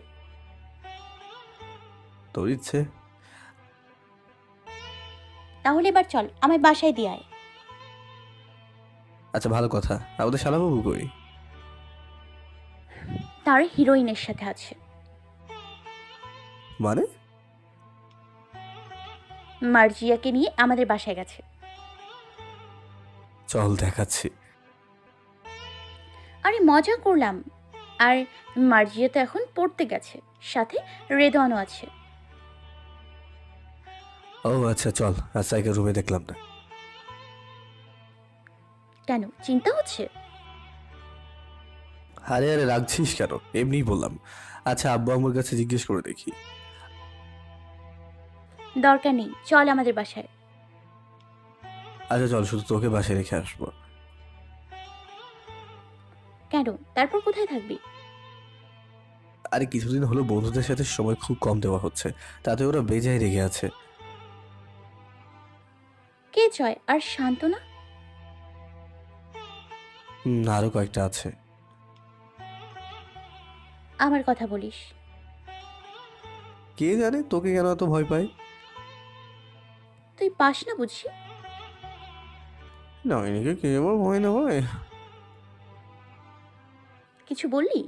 তোর ইচ্ছে। তাহলে এবার চল, আমায় বাসায় দিয়ে আয়। আচ্ছা, ভালো কথা। আমাদের শালাবাবু কই? তার হিরোইনের সাথে আছে। মানে? মার্জিয়াকে নিয়ে আমাদের বাসায় গেছে। চল দেখাচ্ছি। আরে মজা করলাম। আর মার্জিয়া তো এখন পড়তে গেছে, সাথে রেদওয়ানও আছে। ও আচ্ছা, চল। আজ সাইকেল রুমে দেখলাম না। কেন, চিন্তা হচ্ছে? আরে আরে, রাখছিস কেন? এমনিই বললাম। আচ্ছা, আব্বু আম্মুর কাছে জিজ্ঞেস করে দেখি। দরকার নেই, চল আমাদের বাসায়। আচ্ছা চল, শুধু তোকে বাসায় রেখে আসবো। কেন, তারপর কোথায় থাকবি? আরে কিছুদিন হলো বন্ধুদের সাথে সময় খুব কম দেওয়া হচ্ছে, তাতে ওরা বেজায় রেগে আছে। কে জয় আর শান্তনা? আরো কয়েকটা আছে। আমার কথা বলিস। কে জানে তোকে কেন এত ভয় পায়? তুই পাস না বুঝি? নয়নিকে কে আমার ভয় না হয়? কিছু বললি?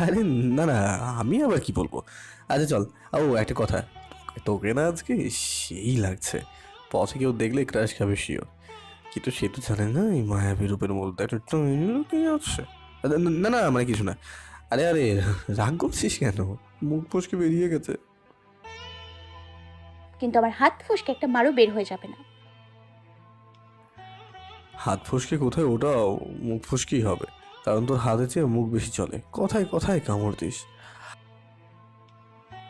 আরে না না, আমি আবার কি বলবো। আচ্ছা চল। ও একটা কথা, তোকে না আজকে সেই লাগছে। পথে কেউ দেখলে ক্রাশ খাবে শিওর। কিন্তু সে তো জানে না এই মায়াবী রূপের মধ্যে একটা কি আছে। না না, মানে কিছু না। আরে আরে, রাগ করছিস কেন? মুখ ফসকে বেরিয়ে গেছে। কিন্তু আমার হাত ফসকে একটা মারও বের হয়ে যাবে না। হাত ফসকে কোথায় ওটাও মুখ ফসকেই হবে, কারণ তোর হাতে চেয়ে মুখ বেশি চলে। কথায় কথায় কামড় দিস।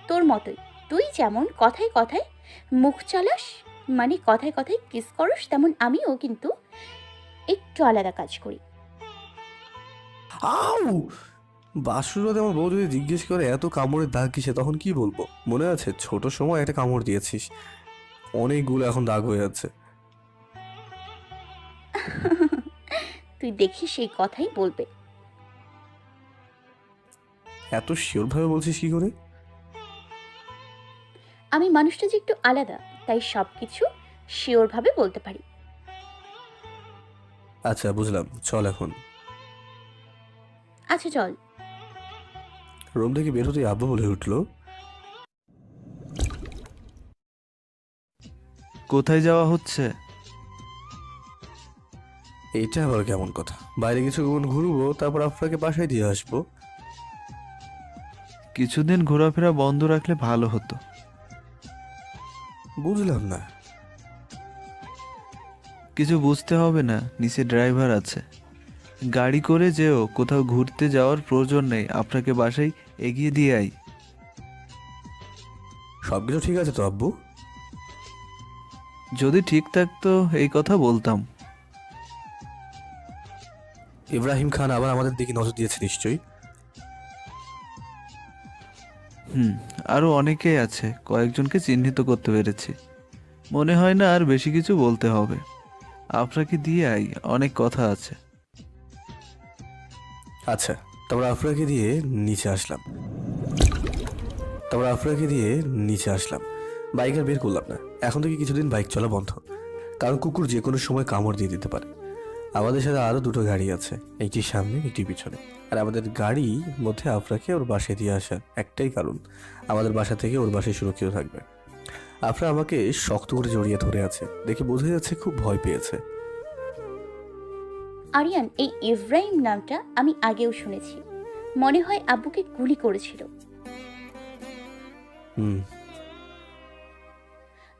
তোর মতোই, তুই যেমন কথায় কথায় মুখ চালাস, মানে কথায় কথায় কিস করস, তেমন আমিও কিন্তু একটু আলাদা কাজ করি। আউ! বাসুরাতে আমার বউ যদি জিজ্ঞেস করে এত কামড়ের দাগ কিসে, তখন কি বলবো? মনে আছে ছোট সময় একটা কামড় দিয়েছিস? অনেকগুলো এখন দাগ হয়ে যাচ্ছে। তুই দেখি সেই কথাই বলবে। এত শিওর ভাবে বলছিস কি করে? আমি মানুষটা যে একটু আলাদা, তাই সবকিছু শিওর ভাবে বলতে পারি। আচ্ছা বুঝলাম, চল এখন। আচ্ছা চল। রুম থেকে বের হতেই আব্বু বলে উঠলো, কোথায় যাওয়া হচ্ছে? এইটা আবার কেমন কথা? বাইরে কিছুক্ষণ ঘুরবো, তারপর আপনাকে বাসায় দিয়ে আসবো। কিছুদিন ঘোরাফেরা বন্ধ রাখলে ভালো হতো। বুঝলাম না। কিছু বুঝতে হবে না, নিচে ড্রাইভার আছে। গাড়ি করে যেও, কোথাও ঘুরতে যাওয়ার প্রয়োজন নেই। আপনাকে বাসায় এগিয়ে দিয়ে আই। সবকিছু ঠিক আছে তো আব্বু? যদি ঠিক থাকতো এই কথা বলতাম। ইব্রাহিম খান আবার আমাদের দিকে নজর দিয়েছে নিশ্চয়ই। আরো অনেকেই আছে, কয়েকজনকে চিহ্নিত করতে পেরেছি। মনে হয় না আর বেশি কিছু বলতে হবে। আপনাকে দিয়ে আই, অনেক কথা আছে। আচ্ছা, তারপর আপনাকে দিয়ে নিচে আসলাম। বাইক আর বের করলাম না। এখন থেকে কিছুদিন বাইক চলা বন্ধ, কারণ কুকুর যে কোনো সময় কামড় দিয়ে দিতে পারে। আমাদের সাথে আরো দুটো গাড়ি আছে, একটি সামনে একটি পিছনে। আর আমাদের গাড়ির মধ্যে আপনাকে ওর বাসায় দিয়ে আসার একটাই কারণ, আমাদের বাসা থেকে ওর বাসায় সুরক্ষিত থাকবে। আপনার আমাকে শক্ত করে জড়িয়ে ধরে আছে, দেখে বোঝা যাচ্ছে খুব ভয় পেয়েছে। আরিয়ান, এই ইব্রাহিম নামটা আমি আগেও শুনেছি। মনে হয় আব্বুকে গুলি করেছিল।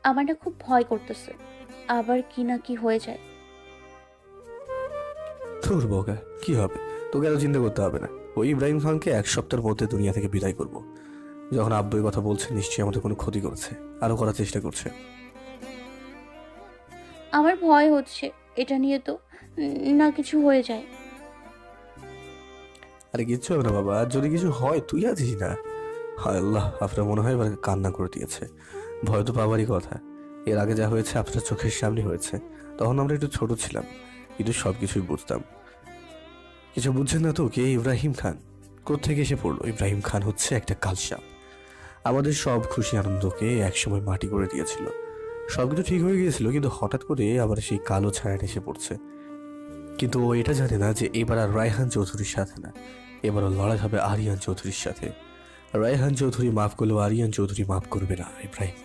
আমার না খুব ভয় করতেছে, আবার কি না কি হয়ে যায়। তোর বগা কি হবে? তোকে এত চিন্তা করতে হবে না। ওই ইব্রাহিম খানকে 1 সপ্তাহের মধ্যে দুনিয়া থেকে বিদায় করব। যখন আব্বু এই কথা বলছে নিশ্চয়ই আমাদের কোনো ক্ষতি করেছে, আরো করার চেষ্টা করছে। আমার ভয় হচ্ছে এটা নিয়ে তো না কিছু হয়ে যায়। আরে কিচ্ছু হবে না বাবা, আর যদি কিছু হয় তুই আছিস না। হায় আল্লাহ, আপনার মনে হয় এবার কান্না করে দিয়েছে। ভয় তো পাওয়ারই কথা। এর আগে যা হয়েছে আপনার চোখের সামনে হয়েছে। তখন আমরা একটু ছোট ছিলাম, কিন্তু সবকিছুই বুঝতাম। কিছু বুঝছেন না তো, কে ইব্রাহিম খান? কোত্থেকে এসে পড়লো? ইব্রাহিম খান হচ্ছে একটা কালসাপ। আমাদের সব খুশি আনন্দকে একসময় মাটি করে দিয়েছিল। সবকিছু ঠিক হয়ে গিয়েছিল, কিন্তু হঠাৎ করে আবার সেই কালো ছায়াটা এসে পড়ছে। কিন্তু ও এটা জানে না যে এবার আর রায়হান চৌধুরীর সাথে না, এবারও লড়াই হবে আরিয়ান চৌধুরীর সাথে। রায়হান চৌধুরী মাফ করলেও আরিয়ান চৌধুরী মাফ করবে না ইব্রাহিম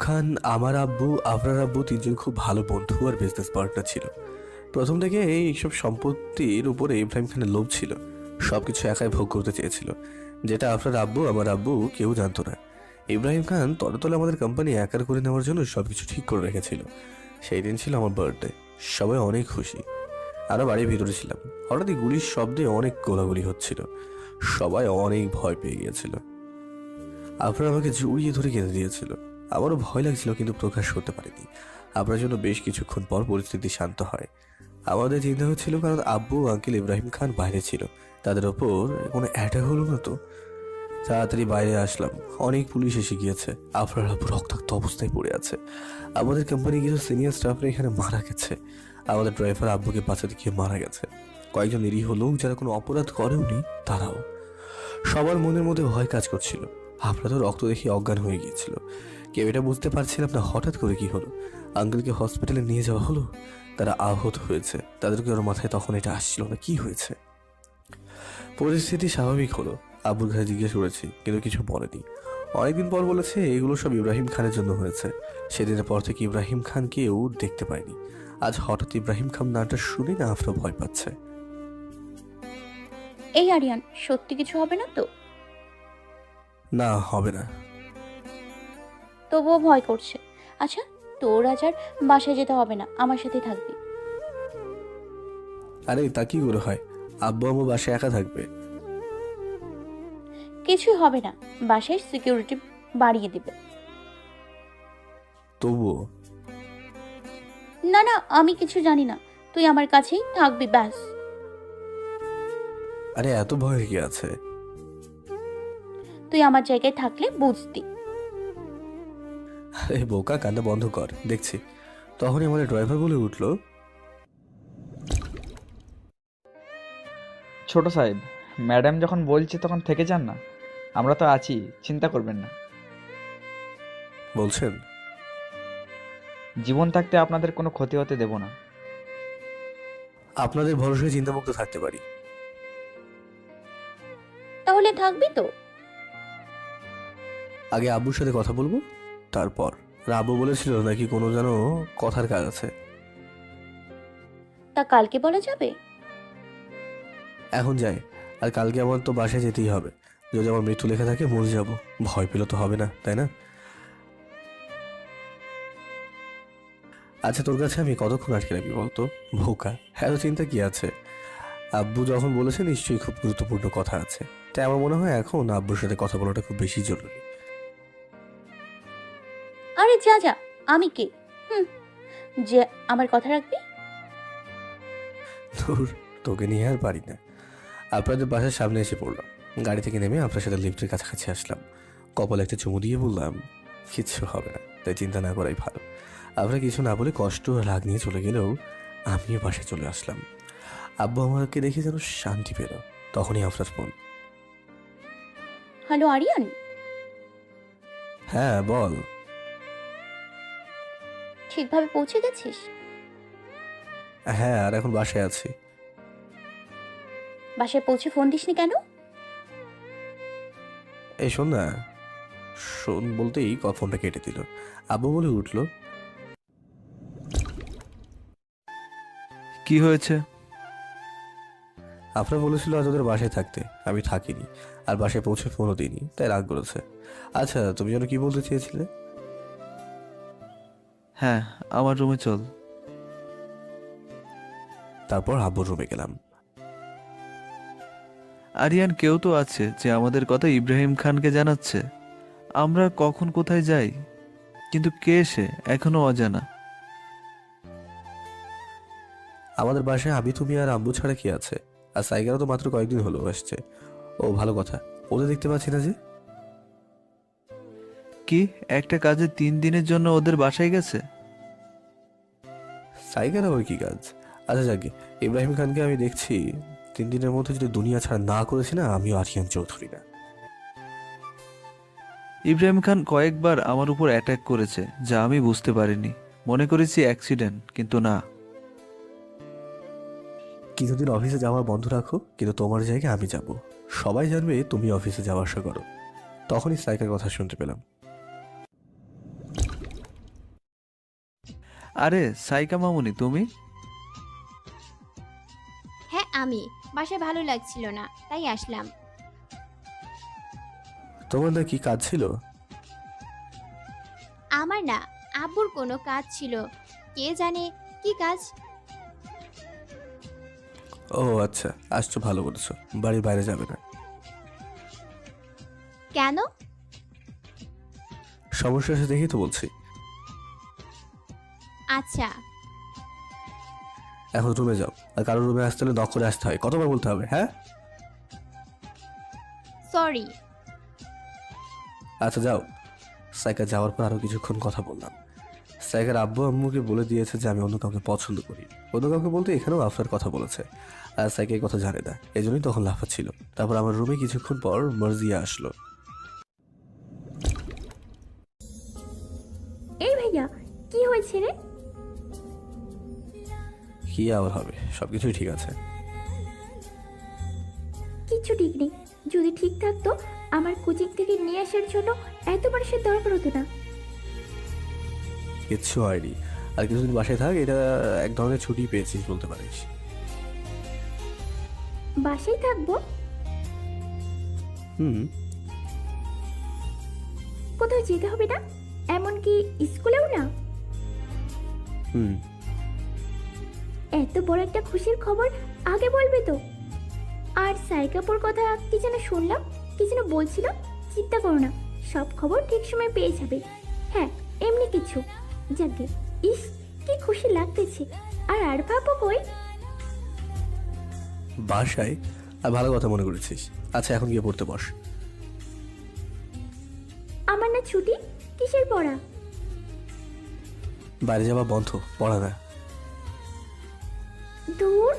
খান। আমার আব্বু, আপনার আব্বু তিনজন খুব ভালো বন্ধু আর বিজনেস পার্টনার ছিল। প্রথম থেকে এইসব সম্পত্তির উপরে ইব্রাহিম খানের লোভ ছিল। সবকিছু একাই ভোগ করতে চেয়েছিল, যেটা আপনার আব্বু, আমার আব্বু কেউ জানতো না। ইব্রাহিম খান তলে তলে আমাদের কোম্পানি একার করে নেওয়ার জন্য সবকিছু ঠিক করে রেখেছিল। সেই দিন ছিল আমার বার্থডে, সবাই অনেক খুশি। আরও বাড়ির ভিতরে ছিলাম, হঠাৎই গুলির শব্দে অনেক গোলাগুলি হচ্ছিল। সবাই অনেক ভয় পেয়ে গিয়েছিল। আপনারা আমাকে জড়িয়ে ধরে কেঁদে দিয়েছিল। আমারও ভয় লাগছিল, কিন্তু প্রকাশ করতে পারিনি। আপনার জন্য বেশ কিছুক্ষণ পর পরিস্থিতি শান্ত হয়। আমাদের চিন্তা হচ্ছিল, কারণ আব্বু ও আঙ্কেল ইব্রাহিম খান বাইরে ছিল, তাদের ওপর কোনো অ্যাটাক হলো না তো। তাড়াতাড়ি বাইরে আসলাম, অনেক পুলিশ এসে গিয়েছে। আপনার আব্বু রক্তাক্ত অবস্থায় পড়ে আছে। আমাদের কোম্পানি কিছু সিনিয়র স্টাফরা এখানে মারা গেছে। আমাদের ড্রাইভার আব্বুকে বাঁচাতে গিয়ে মারা গেছে। কয়েকজন নিরীহ লোক যারা কোনো অপরাধ করেওনি তারাও। সবার মনের মধ্যে ভয় কাজ করছিল। আপনারা তো রক্ত দেখে অজ্ঞান হয়ে গিয়েছিল। কেউ এটা বুঝতে পারছিলাম না হঠাৎ করে কি হলো। আঙ্কেলকে হসপিটালে নিয়ে যাওয়া হলো, তারা আহত হয়েছে। তাদেরকে ওর মাথায় তখন এটা আসছিল না কি হয়েছে। পরিস্থিতি স্বাভাবিক হলো। আব্বুর কাছে জিজ্ঞেস করেছি, কিন্তু কিছু বলেনি। অনেকদিন পর বলেছে এগুলো সব ইব্রাহিম খানের জন্য হয়েছে। সেদিনের পর থেকে ইব্রাহিম খান কেউ দেখতে পায়নি। আজ হঠাৎ ইব্রাহিম খান নামটা শুনে না আফরা ভয় পাচ্ছে। এই আরিয়ান, সত্যি কিছু হবে না তো? না, হবে না। তবুও ভয় করছে। আচ্ছা, তোর আজ আর বাসায় যেতে হবে না, আমার সাথে থাকবি। আরে তা কি করে হয়? আব্বু আম্মু বাসায় একা থাকবে। কিছুই হবে না, বাসায় সিকিউরিটি বাড়িয়ে দিবে। তবুও না না, আমি কিছু জানি না, তুই আমার কাছেই থাকবি ব্যাস। আরে এত ভয় কি আছে? তুই আমার জায়গায় থাকলে বুঝতি। আরে বোকা, কান্না বন্ধ কর, দেখছি। তখনই আমাদের ড্রাইভার বলে উঠলো, ছোট সাহেব, ম্যাডাম যখন বলছে তখন থেকে যান না, আমরা তো আছি, চিন্তা করবেন না। বলছেন জীবন থাকতে আপনাদের কোনো ক্ষতি হতে দেব না। আপনাদের ভরসায় চিন্তামুক্ত থাকতে পারি। তাহলে থাকবি তো? আগে আব্বুর সাথে কথা বলবো, তারপর। আর আব্বু বলেছিল নাকি কোনো যেন কথার কাজ আছে। তা কালকে বলা যাবে? এখন যাই, আর কালকে আমার তো বাসায় যেতেই হবে। যদি আমার মৃত্যু লেখা থাকে মরে যাব, ভয় পেলে তো হবে না, তাই না? আচ্ছা, তোর কাছে আমি কতক্ষণ আটকে রাখবি বলতো? বোকা, এত চিন্তা কি আছে? আব্বু যখন বলেছে নিশ্চয়ই খুব গুরুত্বপূর্ণ কথা আছে। তাই আমার মনে হয় এখন আব্বুর সাথে কথা বলাটা খুব বেশি জরুরি। আরে যা যা, আমি কে যে আমার কথা রাখবি? ধুর, তোকে নিয়ে আর পারি না। আপনাদের বাসার সামনে এসে পড়লাম। গাড়ি থেকে নেমে আপনার সাথে লিফটের কাছাকাছি আসলাম। কপালে একটা চুমু দিয়ে বললাম, কিচ্ছু হবে না, তাই চিন্তা না করাই ভালো। আপনারা কিছু না বলে কষ্ট আর রাগ নিয়ে চলে গেলেও আমিও বাসায় চলে আসলাম। আব্বু আমাকে দেখে যেন শান্তি পেল। তখনই আপনার ফোন। হ্যালো আরিয়ান। হ্যাঁ বল। ঠিকভাবে পৌঁছে গেছিস? হ্যাঁ, আর এখন বাসায় আছি। বাসায় পৌঁছে ফোন দিসনি কেন? এই শোন না। শোন বলতেই ফোনটা কেটে দিল। আব্বু বলে উঠলো, কি হয়েছে? আপনার বলেছিল আজ ওদের বাসায় থাকতে, আমি থাকিনি। আর বাসায় পৌঁছে ফোনও দিইনি, তাই রাগ করেছে। আচ্ছা, তুমি যেন কি বলতে চেয়েছিলে? হ্যাঁ, আমার রুমে চল। তারপর আব্বুর রুমে গেলাম। আরিয়ান কেউ তো আছে যে আমাদের কথা ইব্রাহিম খানকে জানাচ্ছে। আমরা কখন কোথায় যাই, কিন্তু কে সে এখনো অজানা। আমাদের বাসায় আমি, তুমি আর আম্বু ছাড়া কি আছে? আর সাইগারও তো মাত্র কয়েকদিন হলো আসছে। ও ভালো কথা, ওদের দেখতে পাচ্ছি না যে। কি একটা কাজে 3 দিনের জন্য ওদের বাসায় গেছে? সাইগার আবার কি কাজ? আচ্ছা যাকে, ইব্রাহিম খানকে আমি দেখছি 3 দিনের মধ্যে যদি দুনিয়া ছাড়া না করেছি না, আমিও আরিয়ান চৌধুরী না। ইব্রাহিম খান কয়েকবার আমার উপর অ্যাটাক করেছে, যা আমি বুঝতে পারিনি। মনে করেছি অ্যাক্সিডেন্ট, কিন্তু না। কিছুদিন অফিসে যাওয়া বন্ধ রাখো, কিন্তু তোমার জায়গায় আমি যাব। সবাই জানবে তুমি অফিসে যাওয়া আসা করো। তখনই সাইকার কথা শুনতে পেলাম। আরে সাইকা মামুনি, তুমি? হ্যাঁ আমি, বাসায় ভালো লাগছিল না তাই আসলাম। তোমার না কি কাজ ছিল? আমার না, আব্বুর কোনো কাজ ছিল, কে জানে কি কাজ। ও আচ্ছা, আসছো ভালো করেছো। বাড়ির বাইরে যাবে না। কেন? সমস্যা আছে দেখেই তো বলছি। আচ্ছা এখন রুমে যাও, আর কারোর রুমে আসতে হলে নক করে আসতে হয়। কতবার বলতে হবে, হ্যাঁ? সরি। আচ্ছা যাও। সাইকার যাওয়ার পর আরো কিছুক্ষণ কথা বললাম। সাইকার আব্বু আম্মুকে বলে দিয়েছে যে আমি অন্য কাউকে পছন্দ করি। অন্য কাউকে বলতে এখানেও আফরার কথা বলেছে, আর সাইকা এই কথা জানে না, এই জন্যই তখন লাফাচ্ছিল। তারপর আমার রুমে কিছুক্ষণ পর মার্জিয়া আসলো। এই ভাইয়া, কি হয়েছে রে? কি আবার হবে, সবকিছুই ঠিক আছে। কিচ্ছু ঠিক নেই। যদি ঠিক থাকতো আমার কোচিং থেকে নিয়ে আসার জন্য এত মানুষের দরকার হতো না। কিচ্ছু হয়নি। আর কিছুদিন বাসায় থাক, এটা এক ধরনের ছুটি পেয়েছিস বলতে পারিস। বাসায় থাকবো? হুম। কোথাও যেতে হবে না? এমনকি স্কুলেও না? হুম। এত বড় একটা খুশির খবর আগে বলবে তো। আর সাইকাপুর কথা কি যেন শুনলাম, কি যেন বলছিল। চিন্তা করো না, সব খবর ঠিক সময় পেয়ে যাবে। হ্যাঁ, এমনি কিছু। যাকে, ইস কি খুশি লাগতেছে। আর ভাবো কই? বাসায়? আর ভালো কথা মনে করেছিস। আচ্ছা এখন গিয়ে পড়তে বস। আমার না ছুটি, কিসের পড়া? বাইরে যাওয়া বন্ধ, পড়া না। দূর।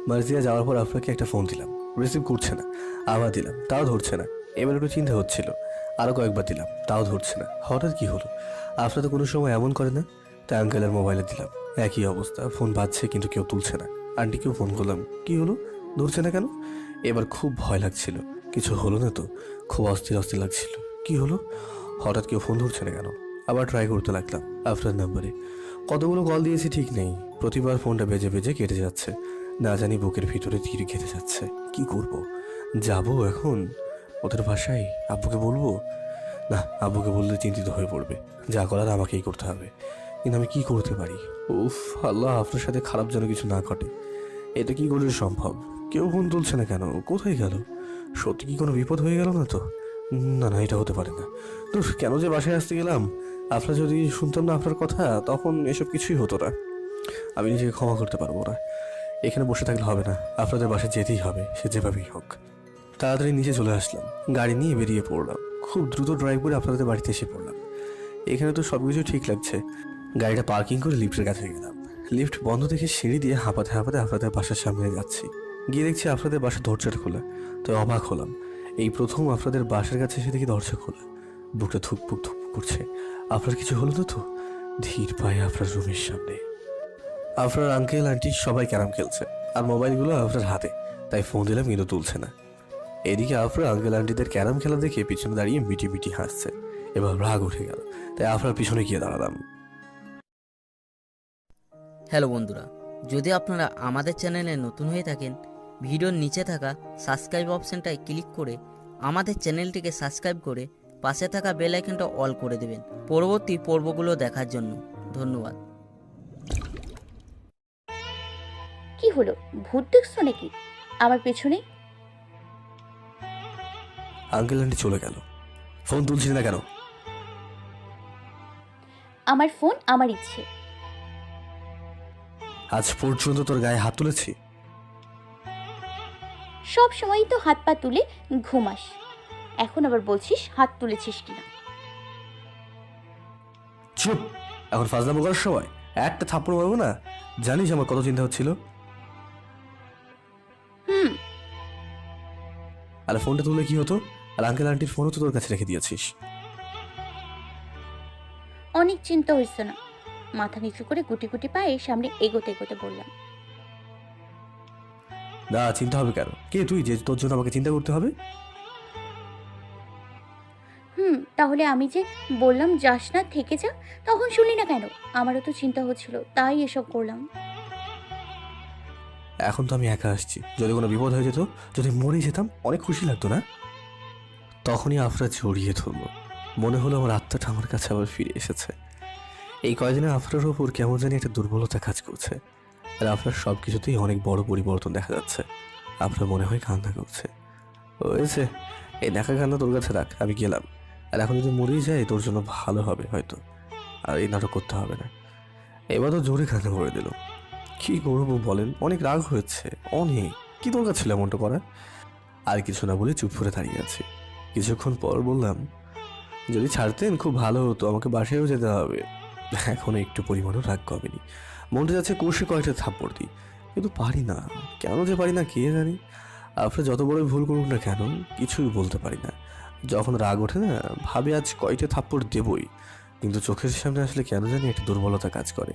মার্জিয়া যাওয়ার পর আপনাকে একটা ফোন দিলাম, রিসিভ করছে না। আবার দিলাম, তাও ধরছে না। এবার একটু চিন্তা হচ্ছিল, আরো কয়েকবার দিলাম, তাও ধরছে না। হঠাৎ কি হলো? আপনার তো কোনো সময় এমন করে না। তাই আঙ্কেলের মোবাইলে দিলাম, একই অবস্থা। ফোন বাজছে কিন্তু কেউ তুলছে না। আন্টিকেও ফোন করলাম, কি হলো, ধরছে না কেন? এবার খুব ভয় লাগছিল, কিছু হলো না তো। খুব অস্থির অস্থির লাগছিল, কি হলো, হঠাৎ কেউ ফোন ধরছে না কেন? আবার ট্রাই করতে লাগলাম আপনার নাম্বারে। কতগুলো কল দিয়েছি ঠিক নেই, প্রতিবার ফোনটা বেজে বেজে কেটে যাচ্ছে। না জানি বুকের ভিতরে তীর ঘেটে যাচ্ছে। কি করব? যাবো এখন ওদের বাসায়, আব্বুকে বলবো? না, আব্বুকে বললে চিন্তিত হয়ে পড়বে। যা করার আমাকেই করতে হবে। কিন্তু আমি কি করতে পারি? উফ আল্লাহ, আপনার সাথে খারাপ যেন কিছু না ঘটে। এটা কি করে সম্ভব? কেউ ফোন তুলছে না কেন? কোথায় গেল? সত্যি কি কোনো বিপদ হয়ে গেল না তো? না না, এটা হতে পারে না। তো কেন যে বাসায় আসতে গেলাম? আপনার যদি শুনতাম না আপনার কথা, তখন এসব কিছুই হতো না। আমি নিজেকে ক্ষমা করতে পারবো না। এখানে বসে থাকলে হবে না, আপনাদের বাসায় যেতেই হবে, সে যেভাবেই হোক। তাড়াতাড়ি নিচে চলে আসলাম, গাড়ি নিয়ে বেরিয়ে পড়লাম। খুব দ্রুত ড্রাইভ করে আপনাদের বাড়িতে এসে পড়লাম। এখানে তো সব কিছু ঠিক লাগছে। গাড়িটা পার্কিং করে লিফটের কাছে গেলাম। লিফট বন্ধ দেখে সিঁড়ি দিয়ে হাঁপাতে হাঁপাতে আপনাদের বাসার সামনে যাচ্ছি। গিয়ে দেখছি আপনাদের বাসার দরজাটা খোলা। তো অবাক হলাম, এই প্রথম আপনাদের বাসার কাছে এসে দেখি দরজা খোলা। বুকটা ধুকপুক ধুকপুক করছে। আপনার কিছু হলো না তো? ধীর পায়ে আপনার রুমের সামনে আপনার আঙ্কেল আন্টি সবাই ক্যারাম খেলছে, আর মোবাইলগুলো আপনার হাতে। তাই ফোন দিলাম কিন্তু তুলছে না। এদিকে আপনার আঙ্কেল আন্টিদের ক্যারাম খেলা দেখে পিছনে দাঁড়িয়ে মিটি মিটি হাসছে। এবার রাগ উঠে গেল, তাই আপনার পিছনে গিয়ে দাঁড়ালাম। হ্যালো বন্ধুরা, যদি আপনারা আমাদের চ্যানেলে নতুন হয়ে থাকেন, ভিডিওর নিচে থাকা সাবস্ক্রাইব অপশানটায় ক্লিক করে আমাদের চ্যানেলটিকে সাবস্ক্রাইব করে পাশে থাকা বেল আইকনটা অল করে দেবেন পরবর্তী পর্বগুলো দেখার জন্য। ধন্যবাদ। কি হলো, ভূত দেখছো নাকি আমার পেছনে? আঙ্কেল আন্টি চলে গেল, ফোন তুলছিস না কেন? আমার ফোন আমার ইচ্ছে। আজ পর্যন্ত তোর গায়ে হাত তুলেছি? সব সময়ই তো হাত পা তুলে ঘুমাস, এখন আবার বলছিস হাত তুলেছিস কিনা। চুপ, এখন ফাজলামো করার সময়? একটা থাপ্পড় মারবো না? জানিস আমার কত চিন্তা হচ্ছিল। হুম, আর ফোনটা তুলে কি হতো? আর আঙ্কেল আন্টির ফোনও তো তোর কাছে রেখে দিয়েছিস। অনেক চিন্তা হয়েছে না? মাথা নিচু করে গুটি গুটি পায়ে সামনে এগোতে এগোতে বললাম। না, চিন্তা হবে কেন? কে তুই যে তোর জন্য আমাকে চিন্তা করতে হবে? তাহলে আমি যে বললাম যাস না, থেকে যা, তখন শুনলি না কেন? আমারও তো চিন্তা হচ্ছিল, তাই এসব করলাম। এখন তো আমি একা আসছি, যদি কোনো বিপদ হয়ে যেত, যদি মরে যেতাম, অনেক খুশি লাগতো না? তখনই আফরা জড়িয়ে ধরলো। মনে হলো আমার আত্মাটা আমার কাছে আবার ফিরে এসেছে। এই কয়দিনে আফরার ওপর কেমন জানি একটা দুর্বলতা কাজ করছে, আর আফরার সব কিছুতেই অনেক বড় পরিবর্তন দেখা যাচ্ছে। আফরা মনে হয় কান্না করছে। হয়েছে, এই দেখা কান্না তোর কাছে রাখ, আমি গেলাম। আর এখন যদি মরেই যায় তোর জন্য ভালো হবে হয়তো, আর এই নাটক করতে হবে না। এবার তো জোরে কান্না করে দিল। কি করবো বলেন, অনেক রাগ হয়েছে, অনেক। কি দরকার ছিল এমনটা করা? আর কিছু না বলে চুপ করে দাঁড়িয়ে আছি। কিছুক্ষণ পর বললাম, যদি ছাড়তেন খুব ভালো হতো, আমাকে বাসায়ও যেতে হবে। এখনো একটু পরিমাণও রাগ কমেনি। মনটা যাচ্ছে কষে কয়েকটা থাপ্পড় দিই, কিন্তু পারি না। কেন যে পারি না কে জানি। আপনার যত বড় ভুল করুক না কেন, কিছুই বলতে পারি না। যখন রাগ ওঠে না, ভাবে আজ কয়টা থাপ্পড় দেবই, কিন্তু চোখের সামনে আসলে কেন জানি একটা দুর্বলতা কাজ করে।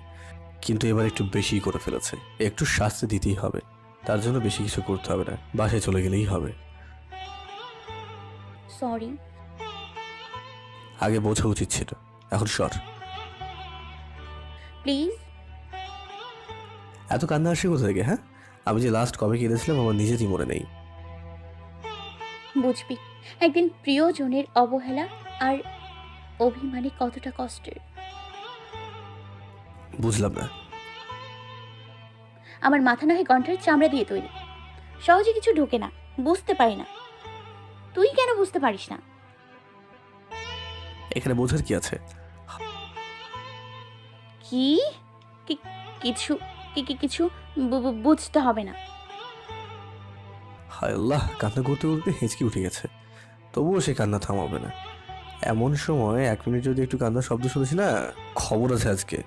কিন্তু এবার একটু বেশি করে ফেলেছে, একটু শাস্তি দিতেই হবে। তার জন্য বেশি কিছু করতে হবে না, বাসায় চলে গেলেই হবে। সরি। আগে বোঝা উচিত ছিল, এখন সর। প্লিজ। এত কান্না আসে কোথা থেকে? হ্যাঁ, আমি যে লাস্ট কবে কেঁদেছিলাম আমার নিজেরই মনে নেই। বুঝবি একদিন প্রিয়জনের অবহেলা আর অভিমানে কতটা কষ্টের। বুঝলাম না। আমার মাথা না হয় গন্ডারের চামড়া দিয়ে তৈরি, সহজে কিছু ঢোকে না, বুঝতে পারি না। তুই কেন বুঝতে পারিস না? এখানে বোঝার কি আছে? কি কিছু কিছু বুঝতে হবে না। হায় আল্লাহ, কান্না করতে করতে হেঁচকি উঠে গেছে, তবুও সে কান্না থামাবে না। এমন সময় 1 মিনিট যদি একটু কান্নার শব্দ শুনেছি না, খবর আছে আজকে।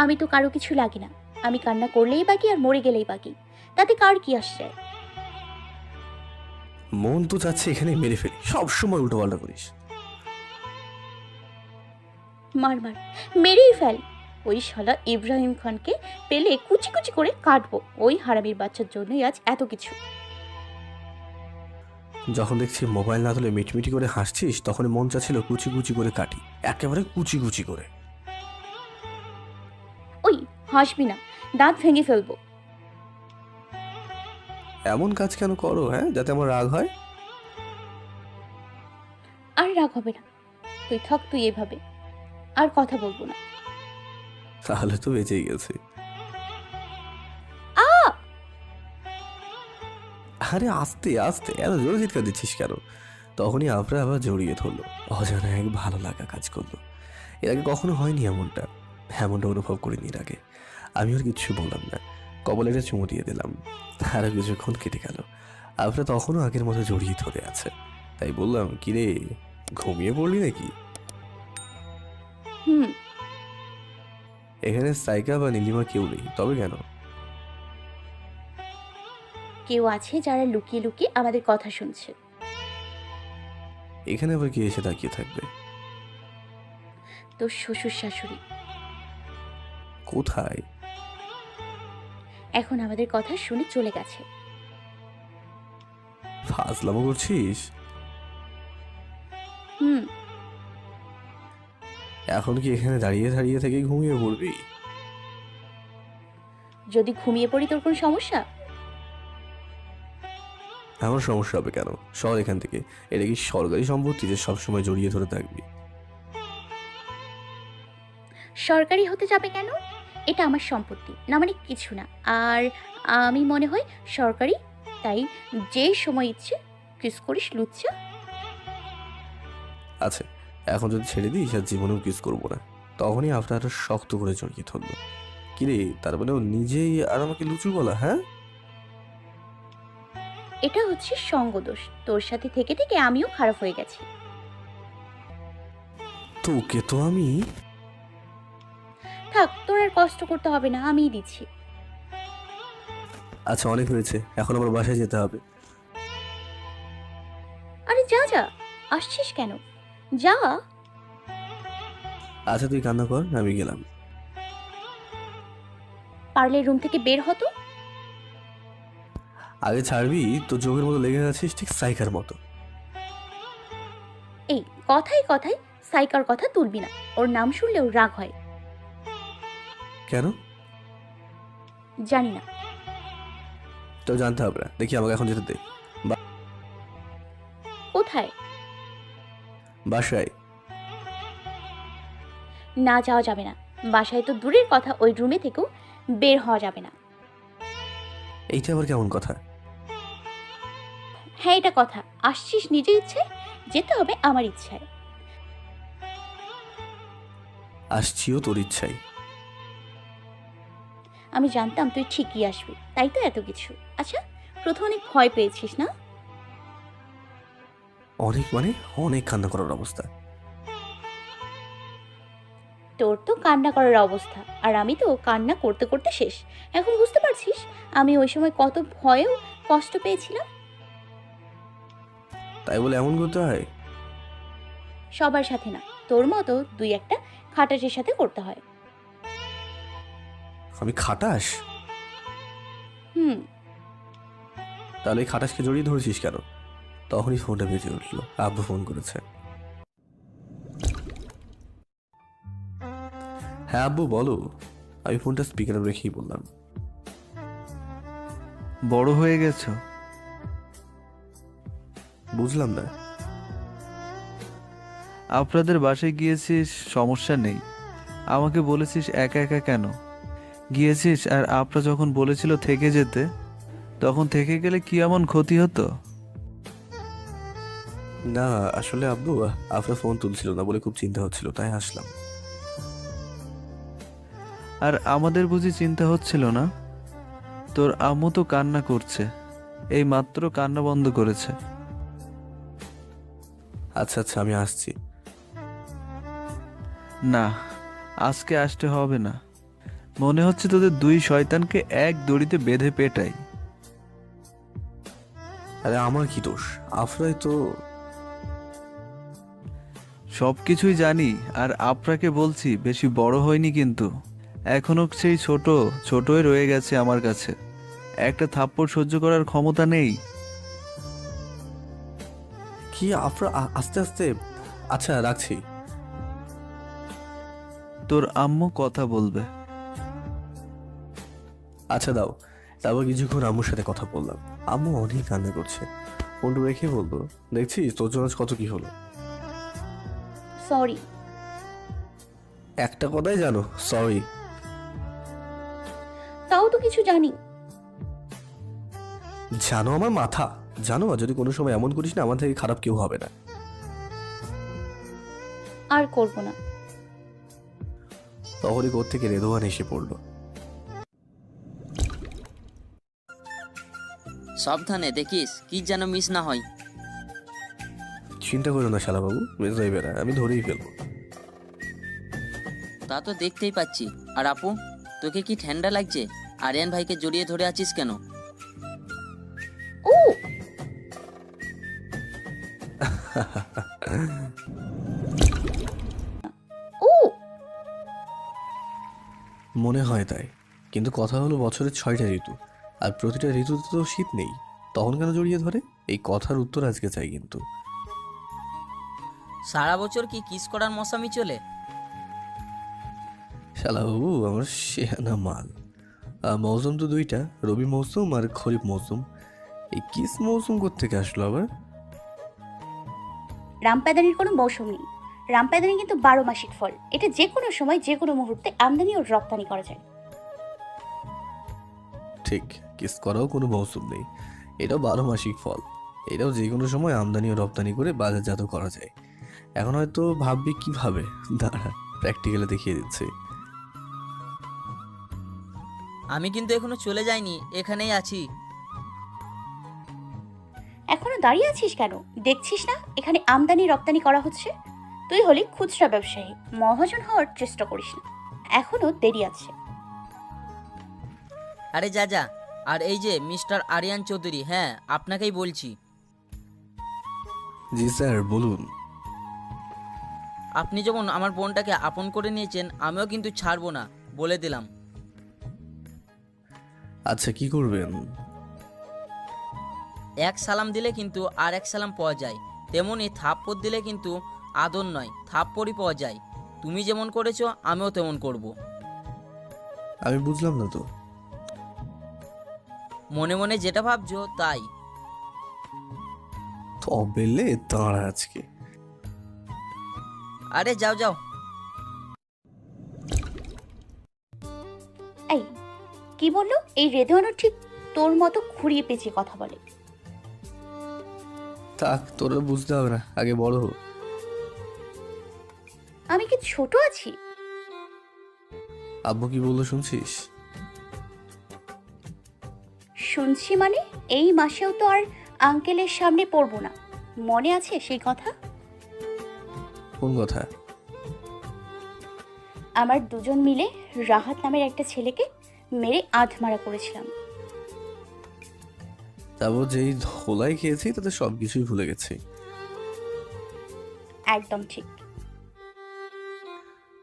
আমি তো কারো কিছু লাগি না, আমি কান্না করলেই বাকি আর মরে গেলেই বাকি, তাতে কার কি আসছে? মন তো চাচ্ছে এখানে মেরে ফেলি, সবসময় উল্টো পাল্টা করিস। মার মার, মেরেই ফেল। ওই শালা ইব্রাহিম খানকে পেলে কুচি কুচি করে কাটবো। ওই হারামির বাচ্চার জন্যই আজ এত কিছু। যখন দেখছি মোবাইল না তুলে মিটমিটি করে হাসছিস, তখন মন চাচ্ছিল কুচি কুচি করে কাটি, একেবারে কুচি কুচি করে। ওই হাসবি না, দাঁত ভেঙে ফেলবো। এমন কাজ কেন করো, হ্যাঁ, যাতে আমার রাগ হয়? আর রাগ হবে না, তুই থাক, তুই এভাবে আর কথা বলবো না। তাহলে তো বেঁচেই গেছে। আরে আস্তে আস্তে এত জোরে চিৎকার দিচ্ছিস কেন? তখনই আফরা আবার জড়িয়ে ধরলো। অজানা এক ভালো লাগা কাজ করলো। এর আগে কখনো হয়নি এমনটা অনুভব করিনি এর আগে। আমি আর কিছু বললাম না, কবলে একটা চুমু দিয়ে দিলাম। আরো কিছুক্ষণ কেটে গেল। আফরা তখনও আগের মতো জড়িয়ে ধরে আছে। তাই বললাম, কিরে ঘুমিয়ে পড়লি নাকি? এখানে সাইকা বা নীলিমা কেউ নেই, তবে কেন? কেউ আছে যারা লুকিয়ে লুকিয়ে আমাদের কথা শুনছে। এখানে আবার কি এসে তাকিয়ে থাকবে? তোর শ্বশুর শাশুড়ি। কোথায়? এখন আমাদের কথা শুনে চলে গেছে। ফাজলামো করছিস? এখন কি এখানে দাঁড়িয়ে দাঁড়িয়ে থেকে ঘুমিয়ে পড়বি? যদি ঘুমিয়ে পড়ি তোর কোন সমস্যা? আমার সমস্যা হবে কেন? সর এখান থেকে। এটা কি সরকারি সম্পত্তি যে সবসময় জড়িয়ে ধরে থাকবি? সরকারি হতে যাবে কেন? এটা আমার সম্পত্তি না মানে কিছু না। আর আমি মনে হয় সরকারি, তাই যেই সময় ইচ্ছে কিস করিস লুচ্চা। আচ্ছা, এখন যদি ছেড়ে দিই আর জীবনেও কিস করবো না। তখনই আফরা আরো শক্ত করে জড়িয়ে ধরলো। কিরে, তার মানে ও নিজেই আর আমাকে লুচু বলা? হ্যাঁ, এটা হচ্ছে সঙ্গদোষ। তোর সাথে থেকে থেকে আমিও খারাপ হয়ে গেছি। তোকে তো আমি। থাক, তোর আর কষ্ট করতে হবে না, আমিই দিচ্ছি। আচ্ছা, অনেক হয়েছে, এখন আমার বাসায় যেতে হবে। আরে যা যা, আসছিস কেন? যা। আচ্ছা, তুই কান্না কর, আমি গেলাম। পারলে রুম থেকে বের হতো। আগে ছাড়বি তো যোগের মতো লেগে আছিস, ঠিক সাইকার মতো। এই কথায় কথায় সাইকার কথা তুলবি না, ওর নাম শুনলেও রাগ হয়। কেন? জানি না। তো জানতে হবে না, দেখি আমাকে এখন যেতে দে। কোথায়? বাসায়। না, যাওয়া যাবে না। বাসায় তো দূরের কথা, ওই রুমে থেকেও বের হওয়া যাবে না। এইটা আবার কেমন কথা? হ্যাঁ, এটা কথা। আসছিস নিজের ইচ্ছায়, যেতে হবে আমার ইচ্ছায়। আসছিও তোর ইচ্ছাই। আমি জানতাম তুই ঠিকই আসবি, তাই তো এত কিছু। আচ্ছা, প্রথম অনেক ভয় পেয়েছিস না? অনেক মানে অনেক কান্না করার অবস্থা। তোর তো কান্না করার অবস্থা, আর আমি তো কান্না করতে করতে শেষ। এখন বুঝতে পারছিস আমি ওই সময় কত ভয়েও কষ্ট পেয়েছিলাম। তাই বলে এমন করতে হয়? সবার সাথে না, তোর মতো দুই একটা খাটাসের সাথে করতে হয়। আমি খাটাস? হুম। তাহলে এই খাটাসকে জড়িয়ে ধরেছিস কেন? তখনই ফোনটা বেজে উঠলো, আব্বু ফোন করেছে। হ্যাঁ আব্বু, বলো। আমি ফোনটা স্পিকারে রেখেই বললাম। বড় হয়ে গেছো। বুঝলাম না। আপনাদের বাসায় গিয়েছিস, সমস্যা নেই। আমাকে বলেছিস একা একা কেন গিয়েছিস? আর আপরা যখন বলেছিল থেকে যেতে, তখন থেকে গেলে কি এমন ক্ষতি হতো? না আসলে আব্বু, আপনার ফোন তুলছিল না বলে খুব চিন্তা হচ্ছিল, তাই আসলাম। আর আমাদের বুঝি চিন্তা হচ্ছিল না? তোর আম্মু তো কান্না করছে, এই মাত্র কান্না বন্ধ করেছে। আচ্ছা আচ্ছা, আমি আসছি। না, আজকে আসতে হবে না। মনে হচ্ছে তোদের দুই শয়তানকে এক দড়িতে বেঁধে পেটাই। আরে আমার কি দোষ? আফরাই তো। সবকিছুই জানি, আর আপনাকে বলছি বেশি বড় হয়নি কিন্তু, এখনো সেই ছোটই রয়ে গেছে আমার কাছে। একটা থাপ্পড় সহ্য করার ক্ষমতা নেই। কি আফরা, আস্তে আস্তে। আচ্ছা রাখছি। তোর আম্মু কথা বলবে। আচ্ছা দাও। তারপর কিছুক্ষণ আম্মুর সাথে কথা বললাম। আম্মু অনেক কান্না করছে। ফোনটা রেখে বলবো, দেখছিস তোর জন্য আজ কত কি হলো। সরি। একটা কথাই জানো, সরি। তাও তো কিছু জানি। জানো আমার মাথা। জানো যদি কোনো সময় এমন করিস না, আমার থেকে খারাপ কেউ হবে না। আর করব না। তখনই কোথা থেকে রেদোয়ান এসে পড়লো। সাবধানে দেখিস কি যেন মিস না হয়। চিন্তা করো না শালাবাবু, মিস হইবে না, আমি ধরেই ফেলবো। তা তো দেখতেই পাচ্ছি। আর আপু, তোকে কি ঠান্ডা লাগছে? আরিয়ান ভাইকে জড়িয়ে ধরে আছিস কেন? ও ও মনে হয় তাই, কিন্তু কথা হলো বছরের 6টা ঋতু, আর প্রতিটা ঋতুতে তো শীত নেই, তখন কেন জড়িয়ে ধরে? এই কথার উত্তর আজকে চাই কিন্তু। সারা বছর কি কিস করার মৌসামি চলে? শালাবাবু আমার শেহানা মাল। মৌসুম তো দুইটা, রবি মৌসুম আর খরিফ মৌসুম। এই কিস মৌসুম কোত্থেকে আসলো আবার? রামপাদানির কোনো মৌসুম নেই। রামপাদানি কিন্তু 12 মাসিক ফল। এটা যে কোনো সময় যে কোনো মুহূর্তে আমদানি ও রপ্তানি করা যায়। ঠিক, কিস করাও কোনো মৌসুম নেই, এটাও 12 মাসিক ফল। এটাও যে কোনো সময় আমদানি ও রপ্তানি করে বাজারজাত করা যায়। এখন হয়তো ভাববি কিভাবে, দাঁড়া প্র্যাকটিক্যালে দেখিয়ে দিচ্ছি। আমি কিন্তু এখনো চলে যাইনি, এখানেই আছি। এখনো দাঁড়িয়ে আছিস কেন? দেখছিস না এখানে আমদানি রপ্তানি করা হচ্ছে? তুই হলি খুচরা ব্যবসায়ী, মহাজন হওয়ার চেষ্টা করিস না, এখনো দেরি আছে। আরে যা যা। আর এই যে মিস্টার আরিয়ান চৌধুরী, হ্যাঁ আপনাকেই বলছি। জি স্যার, বলুন। আপনি যেমন আমার বোনটাকে আপন করে নিয়েছেন, আমিও কিন্তু ছাড়বো না, বলে দিলাম। আচ্ছা, কি করবেন? এক সালাম দিলে কিন্তু আর এক সালাম পাওয়া যায়, তেমনি থাপ্পড় দিলে কিন্তু আদর নয়, থাপ্পড়ই পাওয়া যায়। তুমি যেমন করেছো আমিও তেমন করব। আমি বুঝলাম না তো। মনে মনে যেটা ভাবছো তাই। তবেলে দাঁড়া আজকে। আরে যাও যাও। এই কি বললো? এই রেদওয়ানও ঠিক তোর মতো ঘুরিয়ে পেঁচিয়ে কথা বলে। থাক, তোরা বুঝতে হবে না, আগে বড় হো। আমি কি ছোট আছি? আব্বু কি বললো শুনছিস? শুনছি মানে? এই মাসেও তো আর আঙ্কেলের সামনে পড়বো না, মনে আছে সেই কথা? কোন কথা? আমার দুজন মিলে রাহাত নামের একটা ছেলেকে মেরে আধমারা করেছিলাম। তারপর যেই ধোলাই খেয়েছি তাতে সবকিছুই ভুলে গেছি। একদম ঠিক।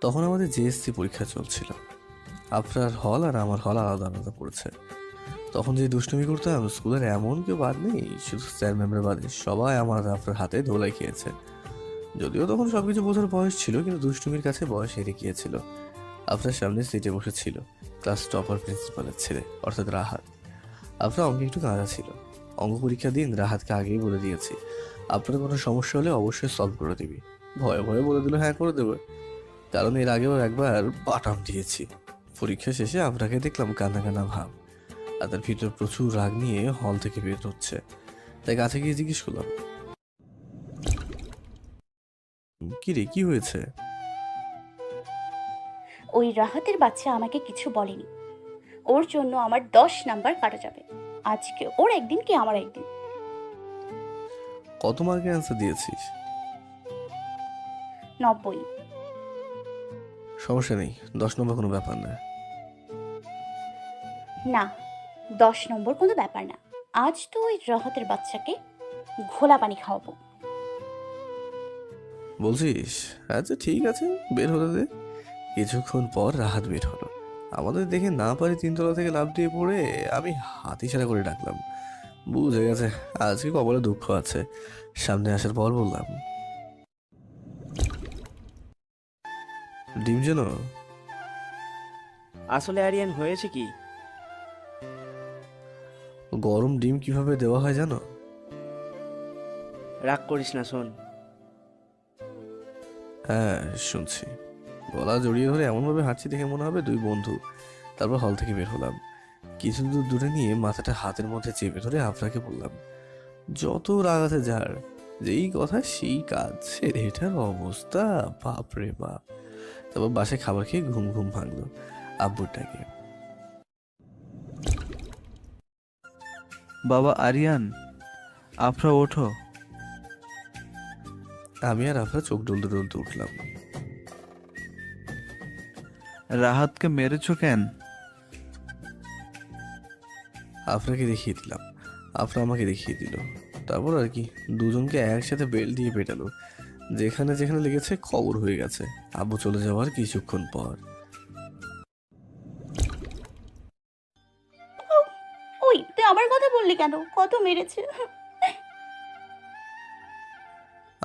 তখন আমাদের জিএসসি পরীক্ষা চলছিল। আপনার হল আর আমার হল আলাদা আলাদা পড়েছে। তখন যে দুষ্টুমি করতাম, স্কুলের এমন কেউ বাদ নেই, শুধু স্যার ম্যামের বাদে সবাই আমার আপনার হাতে ধোলাই খেয়েছে। যদিও তখন সবকিছু বোঝার বয়স ছিল, কিন্তু দুষ্টুমির কাছে বয়স হেরে গিয়েছিল। আপনার সামনে সিটে বসেছিল ক্লাস টপার প্রিন্সিপালের ছেলে, অর্থাৎ রাহাত। আপনার অঙ্কে একটু কাঁচা ছিল। অঙ্ক পরীক্ষা দিন রাহাতকে আগেই বলে দিয়েছি, আপনার কোনো সমস্যা হলে অবশ্যই সলভ করে দিবি। ভয়ে ভয়ে বলে দিল হ্যাঁ করে দেবে, কারণ এর আগেও একবার বাটাম দিয়েছি। পরীক্ষা শেষে আপনাকে দেখলাম কান্না কান্না ভাব, আর তার ভিতর প্রচুর রাগ নিয়ে হল থেকে বের হচ্ছে। তাই কাছে গিয়ে জিজ্ঞেস করলাম, কি রে, কি হয়েছে? ওই রাহাতের বাচ্চা আমাকে কিছু বলেনি, ওর জন্য আমার 10 নাম্বার কাটা যাবে। আজকে ওর একদিন কি আমার একদিন। কত মার্কে অ্যান্সার দিয়েছিস? 90। সমস্যা নেই, 10 নম্বর কোনো ব্যাপার না। না, 10 নম্বর কোনো ব্যাপার না। আজ তো ওই রাহাতের বাচ্চাকে ঘোলা পানি খাওয়াবো। বলছিস? আচ্ছা ঠিক আছে, বের হতে দে। কিছুক্ষণ পর রাহাত বের হলো। আমাদের দেখে না পারি 3 তলা থেকে লাফ দিয়ে পড়ে আমি হাত ইশারা করে ডাকলাম। বুঝে গেছে আজকে কপালে দুঃখ আছে। সামনে আসার পর বললাম, ডিম যেন। আসলে আরিয়ান হয়েছে কি? গরম ডিম কিভাবে দেওয়া হয় জানো? রাগ করিস না, শোন। হ্যাঁ শুনছি। গলা জড়িয়ে ধরে এমনভাবে হাঁটছি দেখে মনে হবে দুই বন্ধু। তারপর হল থেকে বের হলাম। কিছু দূর দূরে নিয়ে মাথাটা হাতের মধ্যে চেপে ধরে আপনাকে বললাম, যত রাগ আছে যার, যেই কথা সেই কাজ, এটার অবস্থা বাপরে বাপ। তারপর বাসায় খাবার খেয়ে ঘুম ঘুম ভাঙলো। আব্বুরটাকে, বাবা আরিয়ান, আফরা ওঠো। আমি আর আপনার চোখ ডলতে ডলতে উঠলাম। রাহাতকে মেরেছো কেন? আপনাকে দেখিয়ে দিলাম, আপনার আমাকে দেখিয়ে দিল। তারপর আর কি, দুজনকে একসাথে বেল্ট দিয়ে পেটালো। যেখানে যেখানে লেগেছে খবর হয়ে গেছে। আব্বু চলে যাওয়ার কিছুক্ষণ পর, ওই তুই আমার কথা বললি কেন? কত মেরেছে?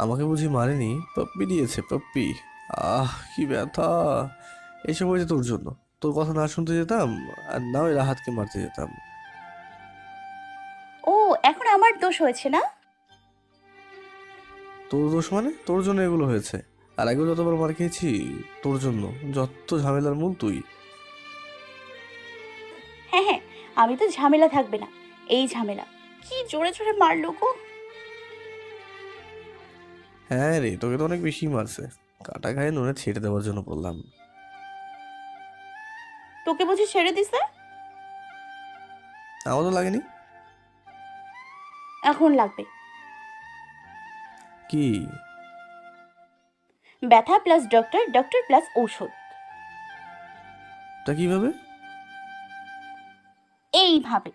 আমাকে বুঝি মারেনি, পাপ্পি দিয়েছে, পাপ্পি। আহ কি ব্যথা! এসব হয়েছে তোর জন্য। তোর কথা না শুনতে যেতাম, আর না ওই রাহাতকে মারতে যেতাম। ও এখন আমার দোষ হয়েছে না? তোর দোষ মানে? তোর জন্য এগুলো হয়েছে। আর আগেও যতবার মার খেয়েছি তোর জন্য, যত ঝামেলার মূল তুই। হ্যাঁ হ্যাঁ, আমি তো ঝামেলা থাকবে না, এই ঝামেলা। কি জোরে জোরে মারলো গো। হ্যাঁ রে, তোকে তো অনেক বেশি মারছে। কাটা গায়ে নুনে ছেড়ে দেওয়ার জন্য বললাম। তোকে বুঝি ছেড়ে দিছে? আমার তো লাগেনি। এখন লাগবে। কি? ব্যথা প্লাস ডক্টর, ডক্টর প্লাস ঔষধ। তা কিভাবে? এইভাবে।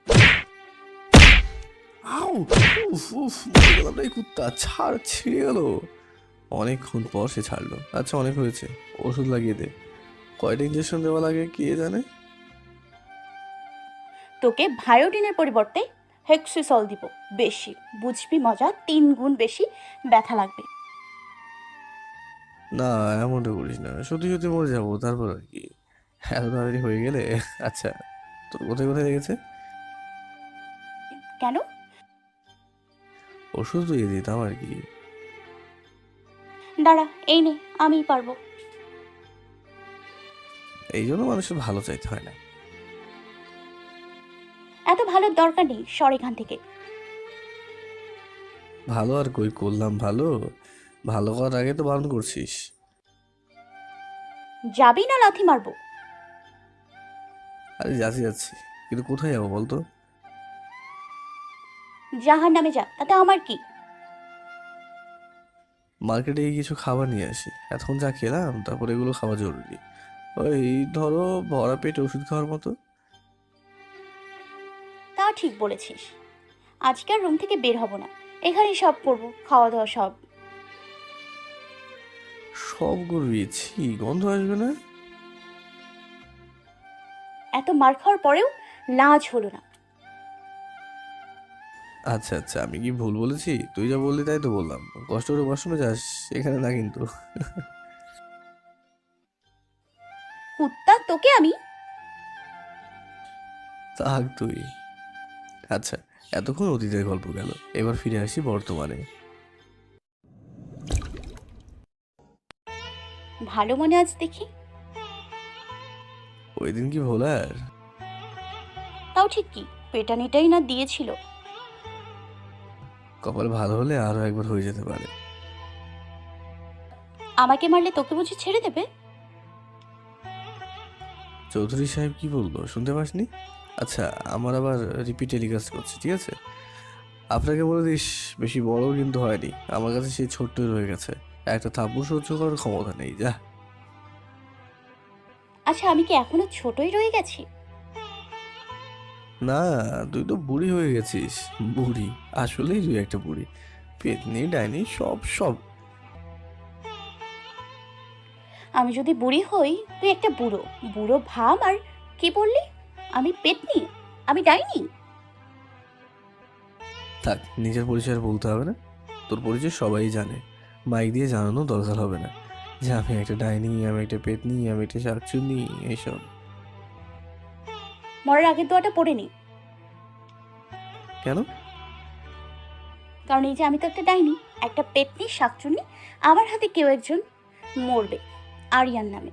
আউ! উফ উফ, মরে গেলাম রে কুত্তা, ছাড়, ছিঁড়ে গেল। অনেকক্ষণ পর সে ছাড়লো। আচ্ছা অনেক হয়েছে, ওষুধ লাগিয়ে দে। কয়টা ইঞ্জেকশন দেওয়া লাগে কে জানে? তোকে ভায়োডিনের পরিবর্তে হেক্সিসল দিব। বেশি বুঝবি মজা, 3 গুণ বেশি ব্যথা লাগবে। না এমনটা করিস না, সত্যি সত্যি মরে যাবো তারপর আর কি। এত তাড়াতাড়ি হয়ে গেলে। আচ্ছা তোর কোথায় কোথায় লেগেছে? কেন? ওষুধ দিয়ে দিতাম আর কি। দাঁড়া, এই নে, আমিই পারবো। এই জন্য মানুষের ভালো চাইতে হয় না। এত ভালোর দরকার নেই, সর এখান থেকে। ভালো আর কই করলাম ভালো? ভালো করার আগে তো বারণ করছিস। যাবি না লাথি মারবো? আরে যাচ্ছি যাচ্ছি, কিন্তু কোথায় যাবো বলতো? জাহার নামে যা, তাতে আমার কি? মার্কেটে গিয়ে কিছু খাবার নিয়ে আসি। এতক্ষণ যা খেলাম তারপর এগুলো খাওয়া জরুরি। ওই ধরো ভরা পেটে ওষুধ খাওয়ার মতো। তা ঠিক বলেছিস। আজকে আর রুম থেকে বের হব না, এখানেই সব করবো, খাওয়া দাওয়া সব। সব করবি? ছি, গন্ধ আসবে না? এত মার খাওয়ার পরেও লাজ হলো না। আচ্ছা আচ্ছা, আমি কি ভুল বলেছি? তুই যা বললি তাই তো বললাম। কষ্ট করে ওয়াশরুমে যাস, এখানে না কিন্তু। কুত্তা, তোকে আমি। থাক তুই। আচ্ছা, এতক্ষণ অতীতের গল্প গেল, এবার ফিরে আসি বর্তমানে। ভালো মনে আজ দেখি। ওই দিন কি ভোলার? তাও ঠিক কি, পেটানিটাই না দিয়েছিল। কপাল ভালো হলে আরো একবার হয়ে যেতে পারে। আমাকে মারলে তোকে বুঝি ছেড়ে দেবে? চৌধুরী সাহেব কি বললো শুনতে পাসনি? আচ্ছা, আমার আবার রিপিট টেলিকাস্ট করছে, ঠিক আছে? আপনাকে বলে দিস, বেশি বড় কিন্তু হয়নি, আমার কাছে সেই ছোট্টই রয়ে গেছে। একটা থাপ্পড় সহ্য করার ক্ষমতা নেই, যা। আচ্ছা, আমি কি এখনো ছোটই রয়ে গেছি? না, তুই তো বুড়ি হয়ে গেছিস। বুড়ি? আসলেই তুই একটা বুড়ি। পেতনি, ডাইনি, সব সব। আমি যদি বুড়ি হই, তুই একটা বুড়ো বুড়ো ভাব। আর কি বললি? আমি পেতনি? আমি ডাইনি? থাক, নিজের পরিচয় আর বলতে হবে না। তোর পরিচয় সবাই জানে, মাইক দিয়ে জানানো দরকার হবে না যে আমি একটা ডাইনি, আমি একটা পেতনি, আমি একটা শাকচুন্নি, এইসব। মরার আগের দোয়াটা পড়ে নি। কেন? কারণ এই যে আমি তো একটা ডাইনি, একটা পেতনি, শাকচুন্নি। আমার হাতে কেউ একজন মরবে, আরিয়ান নামে।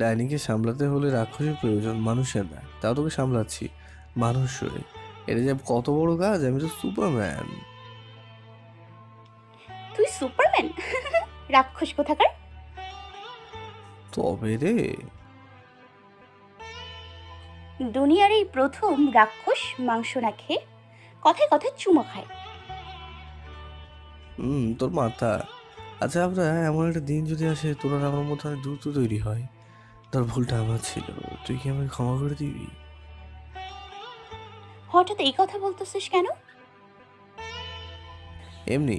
ডাইনিকে সামলাতে হলে রাক্ষসের প্রয়োজন, মানুষের না। তাও তোকে সামলাচ্ছি, মানুষ হয়ে। এটা যে কত বড় কাজ, আমি তো সুপারম্যান। তুই সুপারম্যান? রাক্ষস কোথাকার। তবে রে, দুনিয়ার এই প্রথম রাক্ষস মাংস না খেয়ে কথায় কথায় চুমো খায়। তোর মাথা। আচ্ছা, আমরা এমন একটা দিন যদি আসে তোর আর আমার মধ্যে অনেক দ্রুত তৈরি হয়, তোর ভুলটা আমার ছিল, তুই কি আমাকে ক্ষমা করে দিবি? হঠাৎ এই কথা বলতেছিস কেন? এমনি।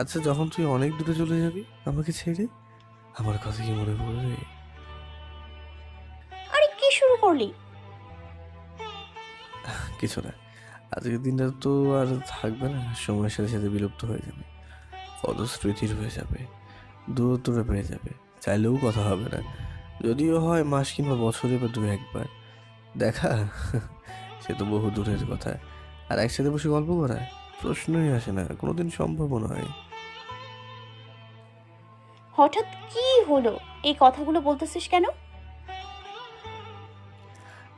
আচ্ছা, যখন তুই অনেক দূরে চলে যাবি আমাকে ছেড়ে, আমার কথা কি মনে পড়বে? আরে কি শুরু করলি? কিছু না, আজকের দিনটা তো আর থাকবে না, সময়ের সাথে সাথে বিলুপ্ত হয়ে যাবে। কত স্মৃতি রয়ে যাবে, দূরত্বটা বেড়ে যাবে, চাইলেও কথা হবে না। যদিও হয় মাস কিংবা বছরে বা 2-1 বার দেখা, সে তো বহু দূরের কথা। আর একসাথে বসে গল্প করা প্রশ্নই আসে না, কোনোদিন সম্ভব নয়। হঠাৎ কি হলো? এই কথাগুলো বলতেছিস কেন?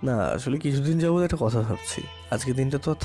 না আসলে কিছুদিন যাবত একটা কথা ভাবছি, আজকে দিনটা তো আর